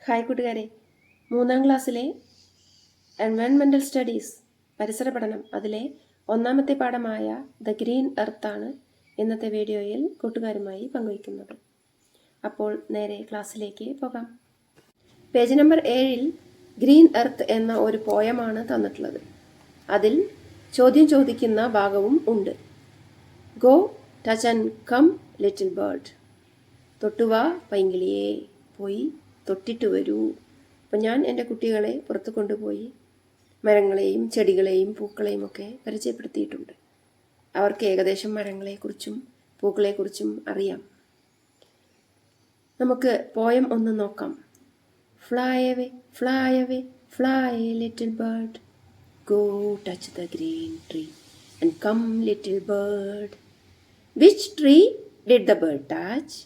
Hi കൂട്ടുകാരെ, 3ാം ക്ലാസ്സിലെ environmental studies പരിസര പഠനം അതിലെ 1ാമത്തെ പാഠമായ ദ ഗ്രീൻ എർത്താണ് ഇന്നത്തെ വീഡിയോയിൽ കൂട്ടുകാരുമായി പങ്കുവയ്ക്കുന്നത്. അപ്പോൾ നേരെ ക്ലാസ്സിലേക്ക് പോകാം. പേജ് നമ്പർ 7-ൽ ഗ്രീൻ എർത്ത് എന്ന ഒരു പോയമാണ് തന്നിട്ടുള്ളത്. അതിൽ ചോദ്യം ചോദിക്കുന്ന ഭാഗവും ഉണ്ട്. Go touch and come little bird. തൊട്ടുവാ പൈങ്കിളിയെ, പോയി തൊട്ടിട്ട് വരൂ. അപ്പം ഞാൻ എൻ്റെ കുട്ടികളെ പുറത്ത് കൊണ്ടുപോയി മരങ്ങളെയും ചെടികളെയും പൂക്കളെയും ഒക്കെ പരിചയപ്പെടുത്തിയിട്ടുണ്ട്. അവർക്ക് ഏകദേശം മരങ്ങളെക്കുറിച്ചും പൂക്കളെക്കുറിച്ചും അറിയാം. നമുക്ക് പോയം ഒന്ന് നോക്കാം. Fly away, fly away, fly little bird, go touch the green tree and come little bird. Which tree did the bird touch?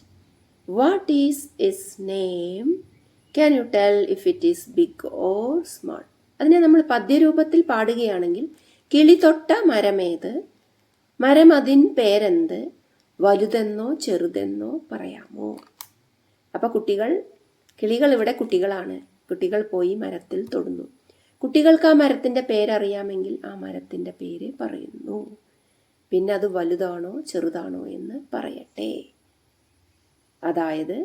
What is its name? Can you tell if it is big or small? അതിനെ നമ്മൾ പദ്യരൂപത്തിൽ പാടുകയാണെങ്കിൽ കിളി തൊട്ട മരമേത്, മരം അതിൻ പേരെന്ത്, വലുതെന്നോ ചെറുതെന്നോ പറയാമോ? അപ്പം കിളികൾ ഇവിടെ കുട്ടികളാണ്. കുട്ടികൾ പോയി മരത്തിൽ തൊടുന്നു. കുട്ടികൾക്ക് ആ മരത്തിൻ്റെ പേരറിയാമെങ്കിൽ ആ മരത്തിൻ്റെ പേര് പറയുന്നു. പിന്നെ അത് വലുതാണോ ചെറുതാണോ എന്ന് പറയട്ടെ. അതായത്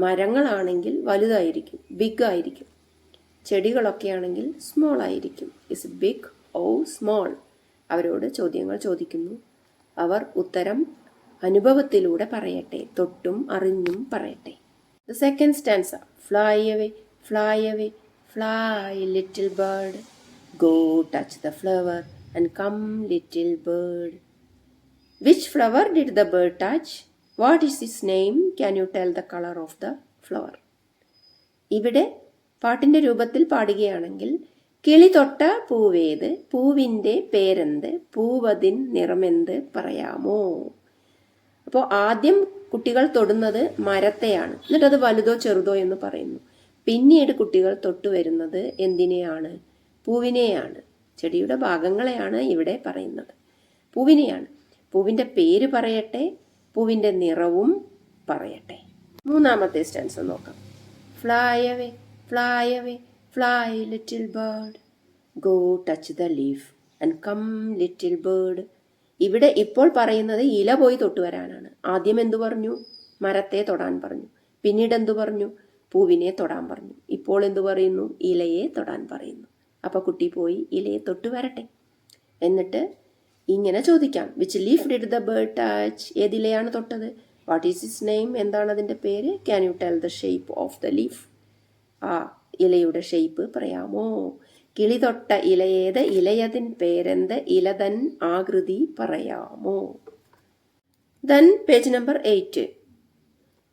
മരങ്ങളാണെങ്കിൽ വലുതായിരിക്കും, ബിഗ് ആയിരിക്കും. ചെടികളൊക്കെ ആണെങ്കിൽ സ്മോൾ ആയിരിക്കും. Is big or small? അവരോട് ചോദ്യങ്ങൾ ചോദിക്കുന്നു. അവർ ഉത്തരം അനുഭവത്തിലൂടെ പറയട്ടെ, തൊട്ടും അറിഞ്ഞും പറയട്ടെ. The second stanza. Fly away, fly away, fly little bird, go touch the flower and come little bird. Which flower did the bird touch? What is its name? Can you tell the color of the flower? ഇവിടെ പാട്ടിൻ്റെ രൂപത്തിൽ പാടുകയാണെങ്കിൽ കിളി തൊട്ട പൂവേത്, പൂവിൻ്റെ പേരെന്ത്, പൂവതിൻ നിറമെന്ത് പറയാമോ? അപ്പോൾ ആദ്യം കുട്ടികൾ തൊടുന്നത് മരത്തെയാണ്, എന്നിട്ടത് വലുതോ ചെറുതോ എന്ന് പറയുന്നു. പിന്നീട് കുട്ടികൾ തൊട്ടു വരുന്നത് എന്തിനെയാണ്? പൂവിനെയാണ്. ചെടിയുടെ ഭാഗങ്ങളെയാണ് ഇവിടെ പറയുന്നത്. പൂവിനെയാണ്. പൂവിൻ്റെ പേര് പറയട്ടെ, പൂവിൻ്റെ നിറവും പറയട്ടെ. 3ാമത്തെ സ്റ്റാൻസ് നോക്കാം. Fly away, fly away, fly little bird, go touch the leaf and come little bird. ഇവിടെ ഇപ്പോൾ പറയുന്നത് ഇല പോയി തൊട്ടു വരാനാണ്. ആദ്യം എന്തു പറഞ്ഞു? മരത്തെ തൊടാൻ പറഞ്ഞു. പിന്നീട് എന്തു പറഞ്ഞു? പൂവിനെ തൊടാൻ പറഞ്ഞു. ഇപ്പോൾ എന്തു പറയുന്നു? ഇലയെ തൊടാൻ പറയുന്നു. അപ്പോൾ കുട്ടി പോയി ഇലയെ തൊട്ടു വരട്ടെ. എന്നിട്ട് ഇങ്ങനെ ചോദിക്കാം. Which leaf did the bird touch? ഏതിലയാണ് തൊട്ടത്? What is its name? എന്താണ് അതിൻ്റെ പേര്? Can you tell the shape of the leaf? ആ ഇലയുടെ ഷേപ്പ് പറയാമോ? കിളി തൊട്ട ഇലയേത്, ഇലയതിൻ പേരെന്ത്, ഇലതൻ ആകൃതി പറയാമോ? Then page number 8.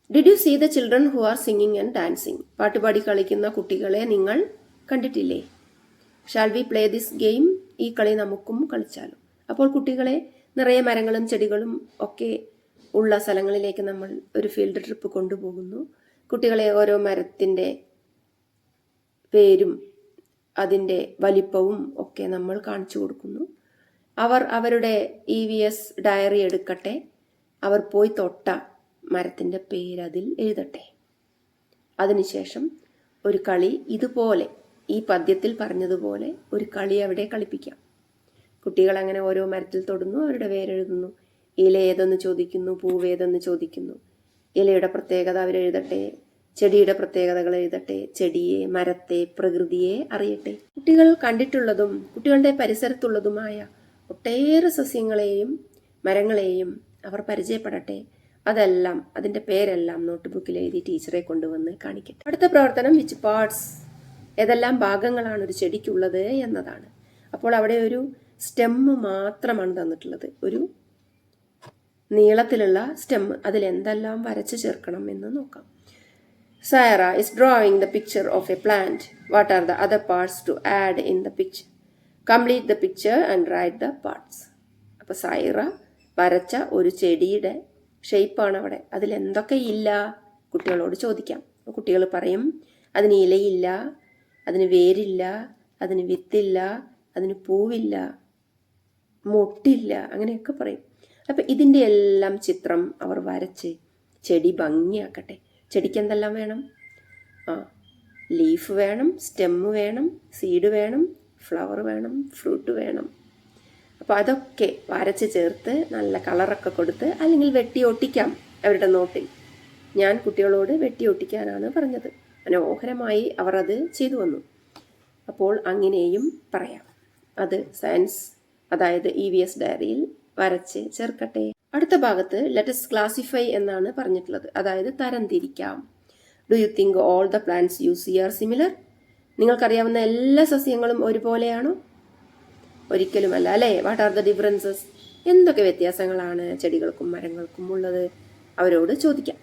Did you see the children who are singing and dancing? പാട്ടുപാടി കളിക്കുന്ന കുട്ടികളെ നിങ്ങൾ കണ്ടിട്ടില്ലേ? Shall we play this game? ഈ കളി നമുക്കും കളിച്ചാലോ? അപ്പോൾ കുട്ടികളെ നിറയെ മരങ്ങളും ചെടികളും ഒക്കെ ഉള്ള സ്ഥലങ്ങളിലേക്ക് നമ്മൾ ഒരു ഫീൽഡ് ട്രിപ്പ് കൊണ്ടുപോകുന്നു. കുട്ടികളെ ഓരോ മരത്തിൻ്റെ പേരും അതിൻ്റെ വലിപ്പവും ഒക്കെ നമ്മൾ കാണിച്ചു കൊടുക്കുന്നു. അവർ അവരുടെ EVS ഡയറി എടുക്കട്ടെ. അവർ പോയി തൊട്ട മരത്തിൻ്റെ പേരതിൽ എഴുതട്ടെ. അതിനുശേഷം ഒരു കളി ഇതുപോലെ ഈ പദ്യത്തിൽ പറഞ്ഞതുപോലെ ഒരു കളി അവിടെ കളിപ്പിക്കാം. കുട്ടികൾ അങ്ങനെ ഓരോ മരത്തിൽ തൊടുന്നു, അവരുടെ പേരെഴുതുന്നു. ഇല ഏതെന്ന് ചോദിക്കുന്നു, പൂവ് ഏതെന്ന് ചോദിക്കുന്നു. ഇലയുടെ പ്രത്യേകത അവരെഴുതട്ടെ, ചെടിയുടെ പ്രത്യേകതകൾ എഴുതട്ടെ. ചെടിയെ, മരത്തെ, പ്രകൃതിയെ അറിയട്ടെ. കുട്ടികൾ കണ്ടിട്ടുള്ളതും കുട്ടികളുടെ പരിസരത്തുള്ളതുമായ ഒട്ടേറെ സസ്യങ്ങളെയും മരങ്ങളെയും അവർ പരിചയപ്പെടട്ടെ. അതെല്ലാം, അതിൻ്റെ പേരെല്ലാം നോട്ട് ബുക്കിൽ എഴുതി ടീച്ചറെ കൊണ്ടുവന്ന് കാണിക്കട്ടെ. അടുത്ത പ്രവർത്തനം വിച്ച് പാർട്സ്, ഏതെല്ലാം ഭാഗങ്ങളാണ് ഒരു ചെടിക്കുള്ളത് എന്നതാണ്. അപ്പോൾ അവിടെ ഒരു സ്റ്റെമ്മ് മാത്രമാണ് തന്നിട്ടുള്ളത്, ഒരു നീളത്തിലുള്ള സ്റ്റെമ്മ്. അതിലെന്തെല്ലാം വരച്ച് ചേർക്കണം എന്ന് നോക്കാം. Saira is drawing the picture of a plant. What are the other parts to add in the picture? Complete the picture and write the parts. അപ്പോൾ സൈറ വരച്ച ഒരു ചെടിയുടെ ഷേപ്പാണ് അവിടെ. അതിലെന്തൊക്കെ ഇല്ല കുട്ടികളോട് ചോദിക്കാം. കുട്ടികൾ പറയും അതിന് ഇലയില്ല, അതിന് വേരില്ല, അതിന് വിത്തില്ല, അതിന് പൂവില്ല, മൊട്ടില്ല, അങ്ങനെയൊക്കെ പറയും. അപ്പം ഇതിൻ്റെ എല്ലാം ചിത്രം അവർ വരച്ച് ചെടി ഭംഗിയാക്കട്ടെ. ചെടിക്ക് എന്തെല്ലാം വേണം? ലീഫ് വേണം, സ്റ്റെമ്മ് വേണം, സീഡ് വേണം, ഫ്ലവർ വേണം, ഫ്രൂട്ട് വേണം. അപ്പോൾ അതൊക്കെ വരച്ച് ചേർത്ത് നല്ല കളറൊക്കെ കൊടുത്ത്, അല്ലെങ്കിൽ വെട്ടി ഒട്ടിക്കാം അവരുടെ നോട്ടിൽ. ഞാൻ കുട്ടികളോട് വെട്ടി ഒട്ടിക്കാനാണ് പറഞ്ഞത്. മനോഹരമായി അവർ അത് ചെയ്തു വന്നു. അപ്പോൾ അങ്ങനെയും പറയാം. അത് സയൻസ്, അതായത് EVS ഡയറിയിൽ വരച്ച് ചേർക്കട്ടെ. അടുത്ത ഭാഗത്ത് ലെറ്റസ് ക്ലാസിഫൈ എന്നാണ് പറഞ്ഞിട്ടുള്ളത്, അതായത് തരംതിരിക്കാം. Do you think all the plants you see are similar? നിങ്ങൾക്കറിയാവുന്ന എല്ലാ സസ്യങ്ങളും ഒരുപോലെയാണോ? ഒരിക്കലുമല്ല അല്ലേ. What are the differences? എന്തൊക്കെ വ്യത്യാസങ്ങളാണ് ചെടികൾക്കും മരങ്ങൾക്കും ഉള്ളത്? അവരോട് ചോദിക്കാം.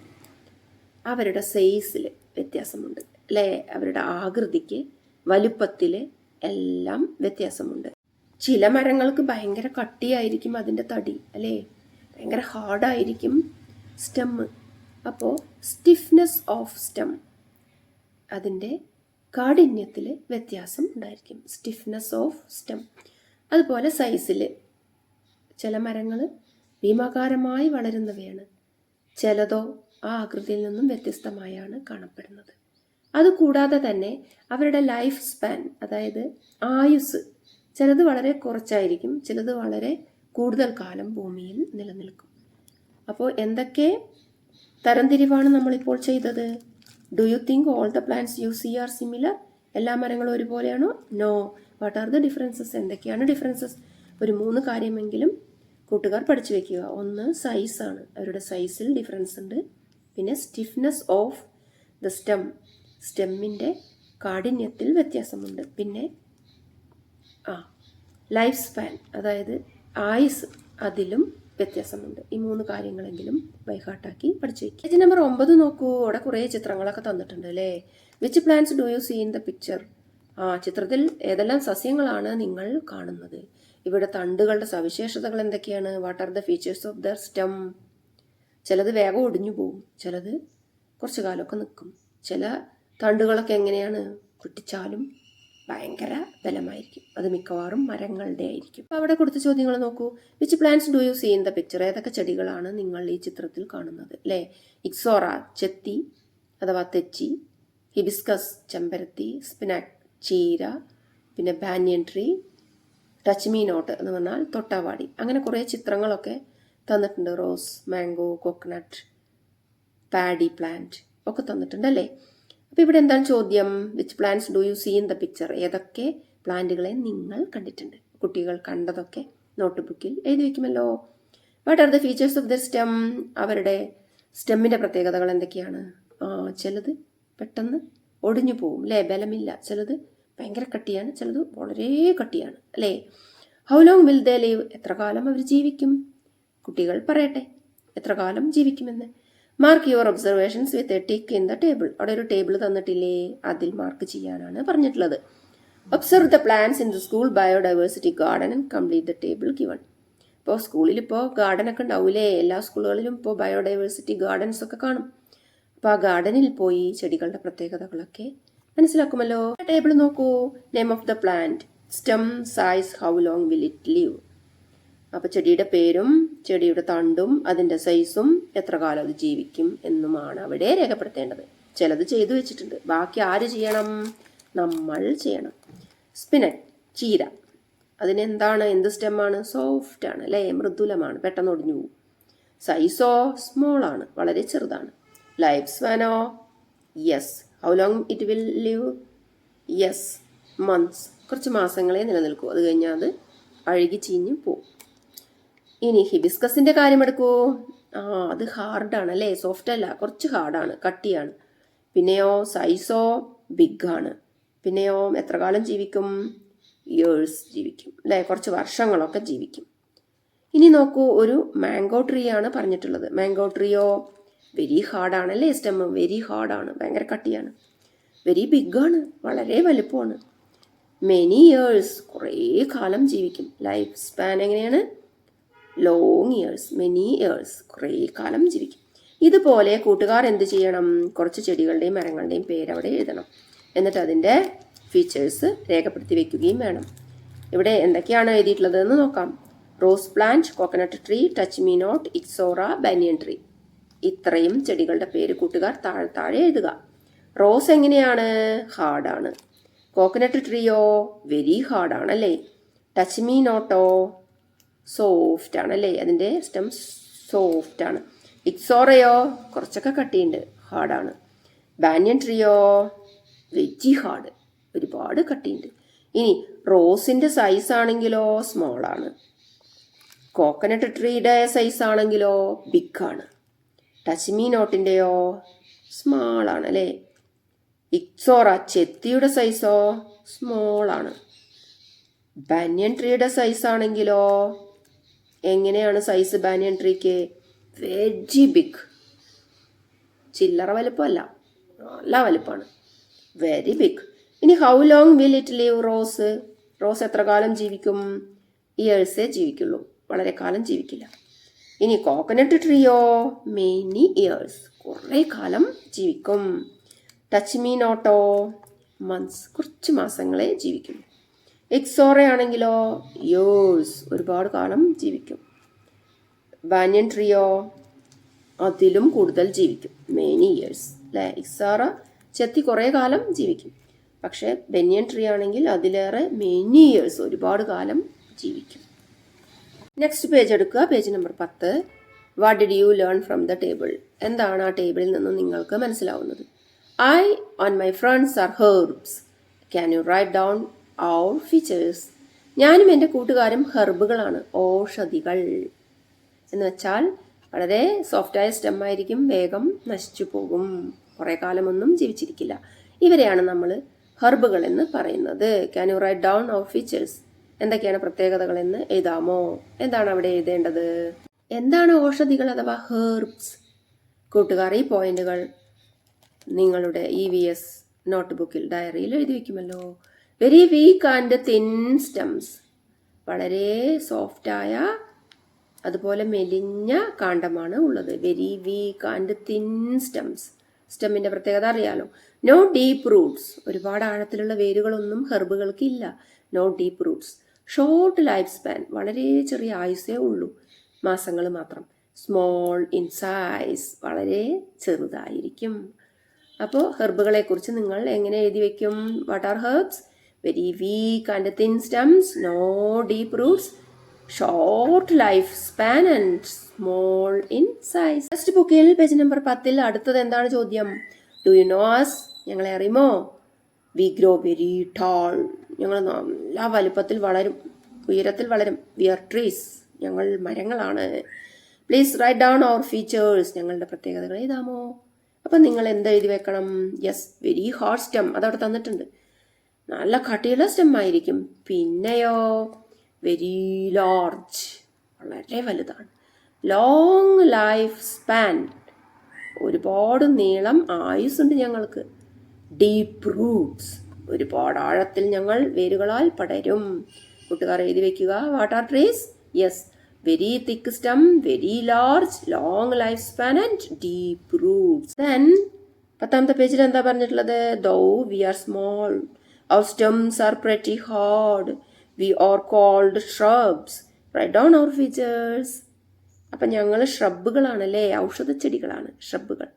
അവരുടെ സൈസിൽ വ്യത്യാസമുണ്ട് അല്ലേ, അവരുടെ ആകൃതിക്ക്, വലുപ്പത്തിൽ എല്ലാം വ്യത്യാസമുണ്ട്. ചില മരങ്ങൾക്ക് ഭയങ്കര കട്ടിയായിരിക്കും അതിൻ്റെ തടി അല്ലേ, ഭയങ്കര ഹാർഡായിരിക്കും സ്റ്റെമ്മ്. അപ്പോൾ സ്റ്റിഫ്നെസ് ഓഫ് സ്റ്റെം, അതിൻ്റെ കാഠിന്യത്തിൽ വ്യത്യാസം ഉണ്ടായിരിക്കും. Stiffness of stem. അതുപോലെ സൈസിൽ ചില മരങ്ങൾ ഭീമാകാരമായി വളരുന്നവയാണ്, ചിലതോ ആ ആകൃതിയിൽ നിന്നും വ്യത്യസ്തമായാണ് കാണപ്പെടുന്നത്. അതുകൂടാതെ തന്നെ അവരുടെ ലൈഫ് സ്പാൻ, അതായത് ആയുസ്, ചിലത് വളരെ കുറച്ചായിരിക്കും, ചിലത് വളരെ കൂടുതൽ കാലം ഭൂമിയിൽ നിലനിൽക്കും. അപ്പോൾ എന്തൊക്കെ തരംതിരിവാണ് നമ്മളിപ്പോൾ ചെയ്തത്? Do you think all the plants you see are similar? എല്ലാ മരങ്ങളും ഒരുപോലെയാണോ? No. What are the differences? എന്തൊക്കെയാണ് ഡിഫറൻസസ്? ഒരു 3 കാര്യമെങ്കിലും കൂട്ടുകാർ പഠിച്ചു വെക്കുക. ഒന്ന് സൈസാണ്, അവരുടെ സൈസിൽ ഡിഫറൻസ് ഉണ്ട്. പിന്നെ സ്റ്റിഫ്നെസ് ഓഫ് ദ സ്റ്റെം, സ്റ്റെമ്മിൻ്റെ കാഠിന്യത്തിൽ വ്യത്യാസമുണ്ട്. പിന്നെ ലൈഫ് സ്പാൻ, അതായത് ആയുസ്, അതിലും വ്യത്യാസമുണ്ട്. ഈ 3 കാര്യങ്ങളെങ്കിലും ബൈഹാർട്ടാക്കി പഠിച്ചു വയ്ക്കുക. പേജ് നമ്പർ 9 നോക്കൂ. അവിടെ കുറേ ചിത്രങ്ങളൊക്കെ തന്നിട്ടുണ്ട് അല്ലേ. Which plants do you see in the picture? ചിത്രത്തിൽ ഏതെല്ലാം സസ്യങ്ങളാണ് നിങ്ങൾ കാണുന്നത്? ഇവിടെ തണ്ടുകളുടെ സവിശേഷതകൾ എന്തൊക്കെയാണ്? What are the features of their stem? ചിലത് വേഗം ഒടിഞ്ഞു പോകും, ചിലത് കുറച്ചു കാലമൊക്കെ നിൽക്കും. ചില തണ്ടുകളൊക്കെ എങ്ങനെയാണ്, പൊട്ടിച്ചാലും ഭയങ്കര ബലമായിരിക്കും. അത് മിക്കവാറും മരങ്ങളുടെ ആയിരിക്കും. അപ്പോൾ അവിടെ കൊടുത്ത ചോദ്യങ്ങൾ നോക്കൂ. Which plants do you see in the picture? ഏതൊക്കെ ചെടികളാണ് നിങ്ങൾ ഈ ചിത്രത്തിൽ കാണുന്നത് അല്ലേ? ഇക്സോറ, ചെത്തി അഥവാ തെച്ചി, ഹിബിസ്കസ്, ചെമ്പരത്തി, സ്പിനാക്, ചീര, പിന്നെ banyan tree, touch me not എന്ന് പറഞ്ഞാൽ തൊട്ടാവാടി. അങ്ങനെ കുറേ ചിത്രങ്ങളൊക്കെ തന്നിട്ടുണ്ട്. Rose, mango, coconut, paddy plant ഒക്കെ തന്നിട്ടുണ്ട് അല്ലേ. അപ്പോൾ ഇവിടെ എന്താണ് ചോദ്യം? Which plants do you see in the picture? ഏതൊക്കെ പ്ലാന്റുകളെ നിങ്ങൾ കണ്ടിട്ടുണ്ട്? കുട്ടികൾ കണ്ടതൊക്കെ നോട്ട് ബുക്കിൽ എഴുതി വയ്ക്കുമല്ലോ. What are the features of the stem? അവരുടെ സ്റ്റെമ്മിൻ്റെ പ്രത്യേകതകൾ എന്തൊക്കെയാണ്? ചിലത് പെട്ടെന്ന് ഒടിഞ്ഞു പോവും അല്ലേ, ബലമില്ല. ചിലത് ഭയങ്കര കട്ടിയാണ്, ചിലത് വളരെ കട്ടിയാണ് അല്ലേ. How long will they live? എത്ര കാലം അവർ ജീവിക്കും? കുട്ടികൾ പറയട്ടെ എത്ര കാലം ജീവിക്കുമെന്ന്. Mark your observations with a tick in the table. അവിടെ ഒരു ടേബിൾ തന്നിട്ടില്ലേ, അതിൽ മാർക്ക് ചെയ്യാനാണ് പറഞ്ഞിട്ടുള്ളത്. Observe the plants in the school biodiversity garden and complete the table given. ഇപ്പോൾ സ്കൂളിലിപ്പോൾ ഗാർഡനൊക്കെ ഉണ്ടാവില്ലേ, എല്ലാ സ്കൂളുകളിലും ഇപ്പോൾ ബയോഡൈവേഴ്സിറ്റി ഗാർഡൻസ് ഒക്കെ കാണും. അപ്പോൾ ആ ഗാർഡനിൽ പോയി ചെടികളുടെ പ്രത്യേകതകളൊക്കെ മനസ്സിലാക്കുമല്ലോ. ടേബിൾ നോക്കൂ. Name of the plant, stem, size, how long will it live. അപ്പോൾ ചെടിയുടെ പേരും ചെടിയുടെ തണ്ടും അതിൻ്റെ സൈസും എത്ര കാലം അത് ജീവിക്കും എന്നുമാണ് അവിടെ രേഖപ്പെടുത്തേണ്ടത്. ചിലത് ചെയ്തു വെച്ചിട്ടുണ്ട്, ബാക്കി ആര് ചെയ്യണം? നമ്മൾ ചെയ്യണം. സ്പിനറ്റ്, ചീര, അതിനെന്താണ്, എന്ത് സ്റ്റെമ്മാണ്? സോഫ്റ്റ് ആണ് അല്ലേ, മൃദുലമാണ്, പെട്ടെന്ന് ഒടിഞ്ഞു പോകും. സൈസോ സ്മോൾ ആണ്, വളരെ ചെറുതാണ്. ലൈഫ് സ്പാനോ? Yes. How long it will live? Yes, months, കുറച്ച് മാസങ്ങളെ നിലനിൽക്കൂ, അത് കഴിഞ്ഞാൽ അത് അഴുകി ചീഞ്ഞ് പോവും. ഇനി ഹിബിസ്കസിൻ്റെ കാര്യമെടുക്കൂ. അത് ഹാർഡാണ് അല്ലേ, സോഫ്റ്റ് അല്ല, കുറച്ച് ഹാർഡാണ്, കട്ടിയാണ്. പിന്നെയോ സൈസോ ബിഗ് ആണ്. പിന്നെയോ എത്ര കാലം ജീവിക്കും? ഇയേഴ്സ് ജീവിക്കും അല്ലേ, കുറച്ച് വർഷങ്ങളൊക്കെ ജീവിക്കും. ഇനി നോക്കൂ, ഒരു മാംഗോ ട്രീ ആണ് പറഞ്ഞിട്ടുള്ളത്. മാംഗോ ട്രീയോ വെരി ഹാർഡാണ് അല്ലേ, സ്റ്റെം വെരി ഹാർഡാണ്, ഭയങ്കര കട്ടിയാണ്. വെരി ബിഗാണ്, വളരെ വലുപ്പമാണ്. മെനി ഇയേഴ്സ്, കുറേ കാലം ജീവിക്കും. ലൈഫ് സ്പാൻ എങ്ങനെയാണ്? ലോങ് ഇയേഴ്സ്, മെനി ഇയേഴ്സ്, കുറേ കാലം ജീവിക്കും. ഇതുപോലെ കൂട്ടുകാർ എന്ത് ചെയ്യണം? കുറച്ച് ചെടികളുടെയും മരങ്ങളുടെയും പേരവിടെ എഴുതണം. എന്നിട്ട് അതിൻ്റെ ഫീച്ചേഴ്സ് രേഖപ്പെടുത്തി വെക്കുകയും വേണം. ഇവിടെ എന്തൊക്കെയാണ് എഴുതിയിട്ടുള്ളത് എന്ന് നോക്കാം. Rose plant, coconut tree, touch me not, ixora, banyan tree. ഇത്രയും ചെടികളുടെ പേര് കൂട്ടുകാർ താഴെ എഴുതുക. റോസ് എങ്ങനെയാണ്? ഹാർഡാണ്. കോക്കനട്ട് ട്രീയോ വെരി ഹാർഡാണ് അല്ലേ? ടച്ച് മീ നോട്ടോ സോഫ്റ്റ് ആണ് അല്ലേ? അതിൻ്റെ സ്റ്റെം സോഫ്റ്റ് ആണ്. ഇക്സോറയോ കുറച്ചൊക്കെ കട്ടിയുണ്ട്, ഹാർഡാണ്. ബാനിയൻ ട്രീയോ വെജി ഹാർഡ്, ഒരുപാട് കട്ടിയുണ്ട്. ഇനി റോസിൻ്റെ സൈസ് ആണെങ്കിലോ സ്മോൾ ആണ്. കോക്കനട്ട് ട്രീയുടെ സൈസ് ആണെങ്കിലോ ബിഗ് ആണ്. ടച്ച് മീ നോട്ടിൻ്റെയോ സ്മാൾ ആണ് അല്ലേ? ഇക്സോറ ചെത്തിയുടെ സൈസോ സ്മോൾ ആണ്. ബാനിയൻ ട്രീയുടെ സൈസ് ആണെങ്കിലോ എങ്ങനെയാണ് സൈസ്? ബാനിയൻ ട്രീക്ക് വെരി ബിഗ്, ചില്ലറ വലുപ്പമല്ല, നല്ല വലുപ്പമാണ്, വെരി ബിഗ്. ഇനി how long will it leave rose? Rose എത്ര കാലം ജീവിക്കും? ഇയേഴ്സേ ജീവിക്കുള്ളൂ, വളരെ കാലം ജീവിക്കില്ല. ഇനി കോക്കനട്ട് ട്രീയോ മെനി ഇയേഴ്സ്, കുറേ കാലം ജീവിക്കും. ടച്ച് മീ നോട്ടോ മന്ത്സ്, കുറച്ച് മാസങ്ങളെ ജീവിക്കും. ഇക്സോറ ആണെങ്കിലോ ഇയേഴ്സ്, ഒരുപാട് കാലം ജീവിക്കും. ബാനിയൻ ട്രീയോ അതിലും കൂടുതൽ ജീവിക്കും, മെനി ഇയേഴ്സ് അല്ലേ? ഇക്സോറ ചെത്തി കുറേ കാലം ജീവിക്കും, പക്ഷേ ബനിയൻ ട്രീ ആണെങ്കിൽ അതിലേറെ മെനി ഇയേഴ്സ്, ഒരുപാട് കാലം ജീവിക്കും. നെക്സ്റ്റ് പേജ് എടുക്കുക, page number 10. What did you learn from the table? എന്താണ് ആ ടേബിളിൽ നിന്നും നിങ്ങൾക്ക് മനസ്സിലാവുന്നത്? I and my friends are herbs. Can you write down our features? ഞാനും എൻ്റെ കൂട്ടുകാരും ഹെർബുകളാണ്, ഔഷധികൾ. എന്ന് വെച്ചാൽ വളരെ സോഫ്റ്റായ സ്റ്റെമ്മായിരിക്കും, വേഗം നശിച്ചു പോകും, കുറേ കാലമൊന്നും ജീവിച്ചിരിക്കില്ല. ഇവരെയാണ് നമ്മൾ ഹെർബുകൾ എന്ന് പറയുന്നത്. Can you write down our features? എന്തൊക്കെയാണ് പ്രത്യേകതകളെന്ന് എഴുതാമോ? എന്താണ് അവിടെ എഴുതേണ്ടത്? എന്താണ് ഔഷധികൾ അഥവാ ഹെർബ്സ്? കൂട്ടുകാർ ഈ പോയിന്റുകൾ നിങ്ങളുടെ EVS നോട്ട് ബുക്കിൽ ഡയറിയിൽ എഴുതി വയ്ക്കുമല്ലോ. Very weak and thin stems, വളരെ സോഫ്റ്റായ അതുപോലെ മെലിഞ്ഞ കാണ്ഡമാണ് ഉള്ളത്. Very weak and thin stems, സ്റ്റെമ്മിൻ്റെ പ്രത്യേകത അറിയാലോ. നോ ഡീപ്പ് റൂട്ട്സ്, ഒരുപാട് ആഴത്തിലുള്ള വേരുകളൊന്നും ഹെർബുകൾക്ക് ഇല്ല. No deep roots. Short life span, വളരെ ചെറിയ ആയുസേ ഉള്ളൂ, മാസങ്ങൾ മാത്രം. സ്മോൾ ഇൻ സൈസ്, വളരെ ചെറുതായിരിക്കും. അപ്പോൾ ഹെർബുകളെ കുറിച്ച് നിങ്ങൾ എങ്ങനെ എഴുതി വയ്ക്കും? What are herbs? Very weak and thin stems, no deep roots, short life span and small in size. Text ബുക്കിൽ പേജ് നമ്പർ 10 അടുത്തത് എന്താണ് ചോദ്യം? Do you know us? ഞങ്ങളെ അറിയുമോ? വി ഗ്രോ വെരി ടാൾ, ഞങ്ങൾ നല്ല വലുപ്പത്തിൽ വളരും, ഉയരത്തിൽ വളരും. വി ആർ ട്രീസ്, ഞങ്ങൾ മരങ്ങളാണ്. Please write down our features, ഞങ്ങളുടെ പ്രത്യേകതകൾ എഴുതാമോ? അപ്പം നിങ്ങൾ എന്തെഴുതി വെക്കണം? യെസ്, വെരി ഹാർഡ് സ്റ്റെം, അതവിടെ തന്നിട്ടുണ്ട്, നല്ല കട്ടിയുള്ള സ്റ്റെം ആയിരിക്കും. പിന്നെയോ വെരി ലാർജ്, വളരെ വലുതാണ്. ലോങ് ലൈഫ് സ്പാൻ, ഒരുപാട് നീളം ആയുസ്സുണ്ട് ഞങ്ങൾക്ക്. ഡീപ്പ് റൂട്ട്സ്, ഒരുപാട് ആഴത്തിൽ ഞങ്ങൾ വേരുകളാൽ പടരും. കൂട്ടുകാർ എഴുതി വയ്ക്കുക. What are trees? Yes, very thick stem, very large, long life span and deep roots. Then 10ാമത്തെ പേജിൽ എന്താ പറഞ്ഞിട്ടുള്ളത്? Though we are small, our stems are pretty hard, we are called shrubs, write down our features. അപ്പം ഞങ്ങൾ ഷ്രബുകളാണല്ലേ, ഔഷധച്ചെടികളാണ് ഷ്രബുകൾ.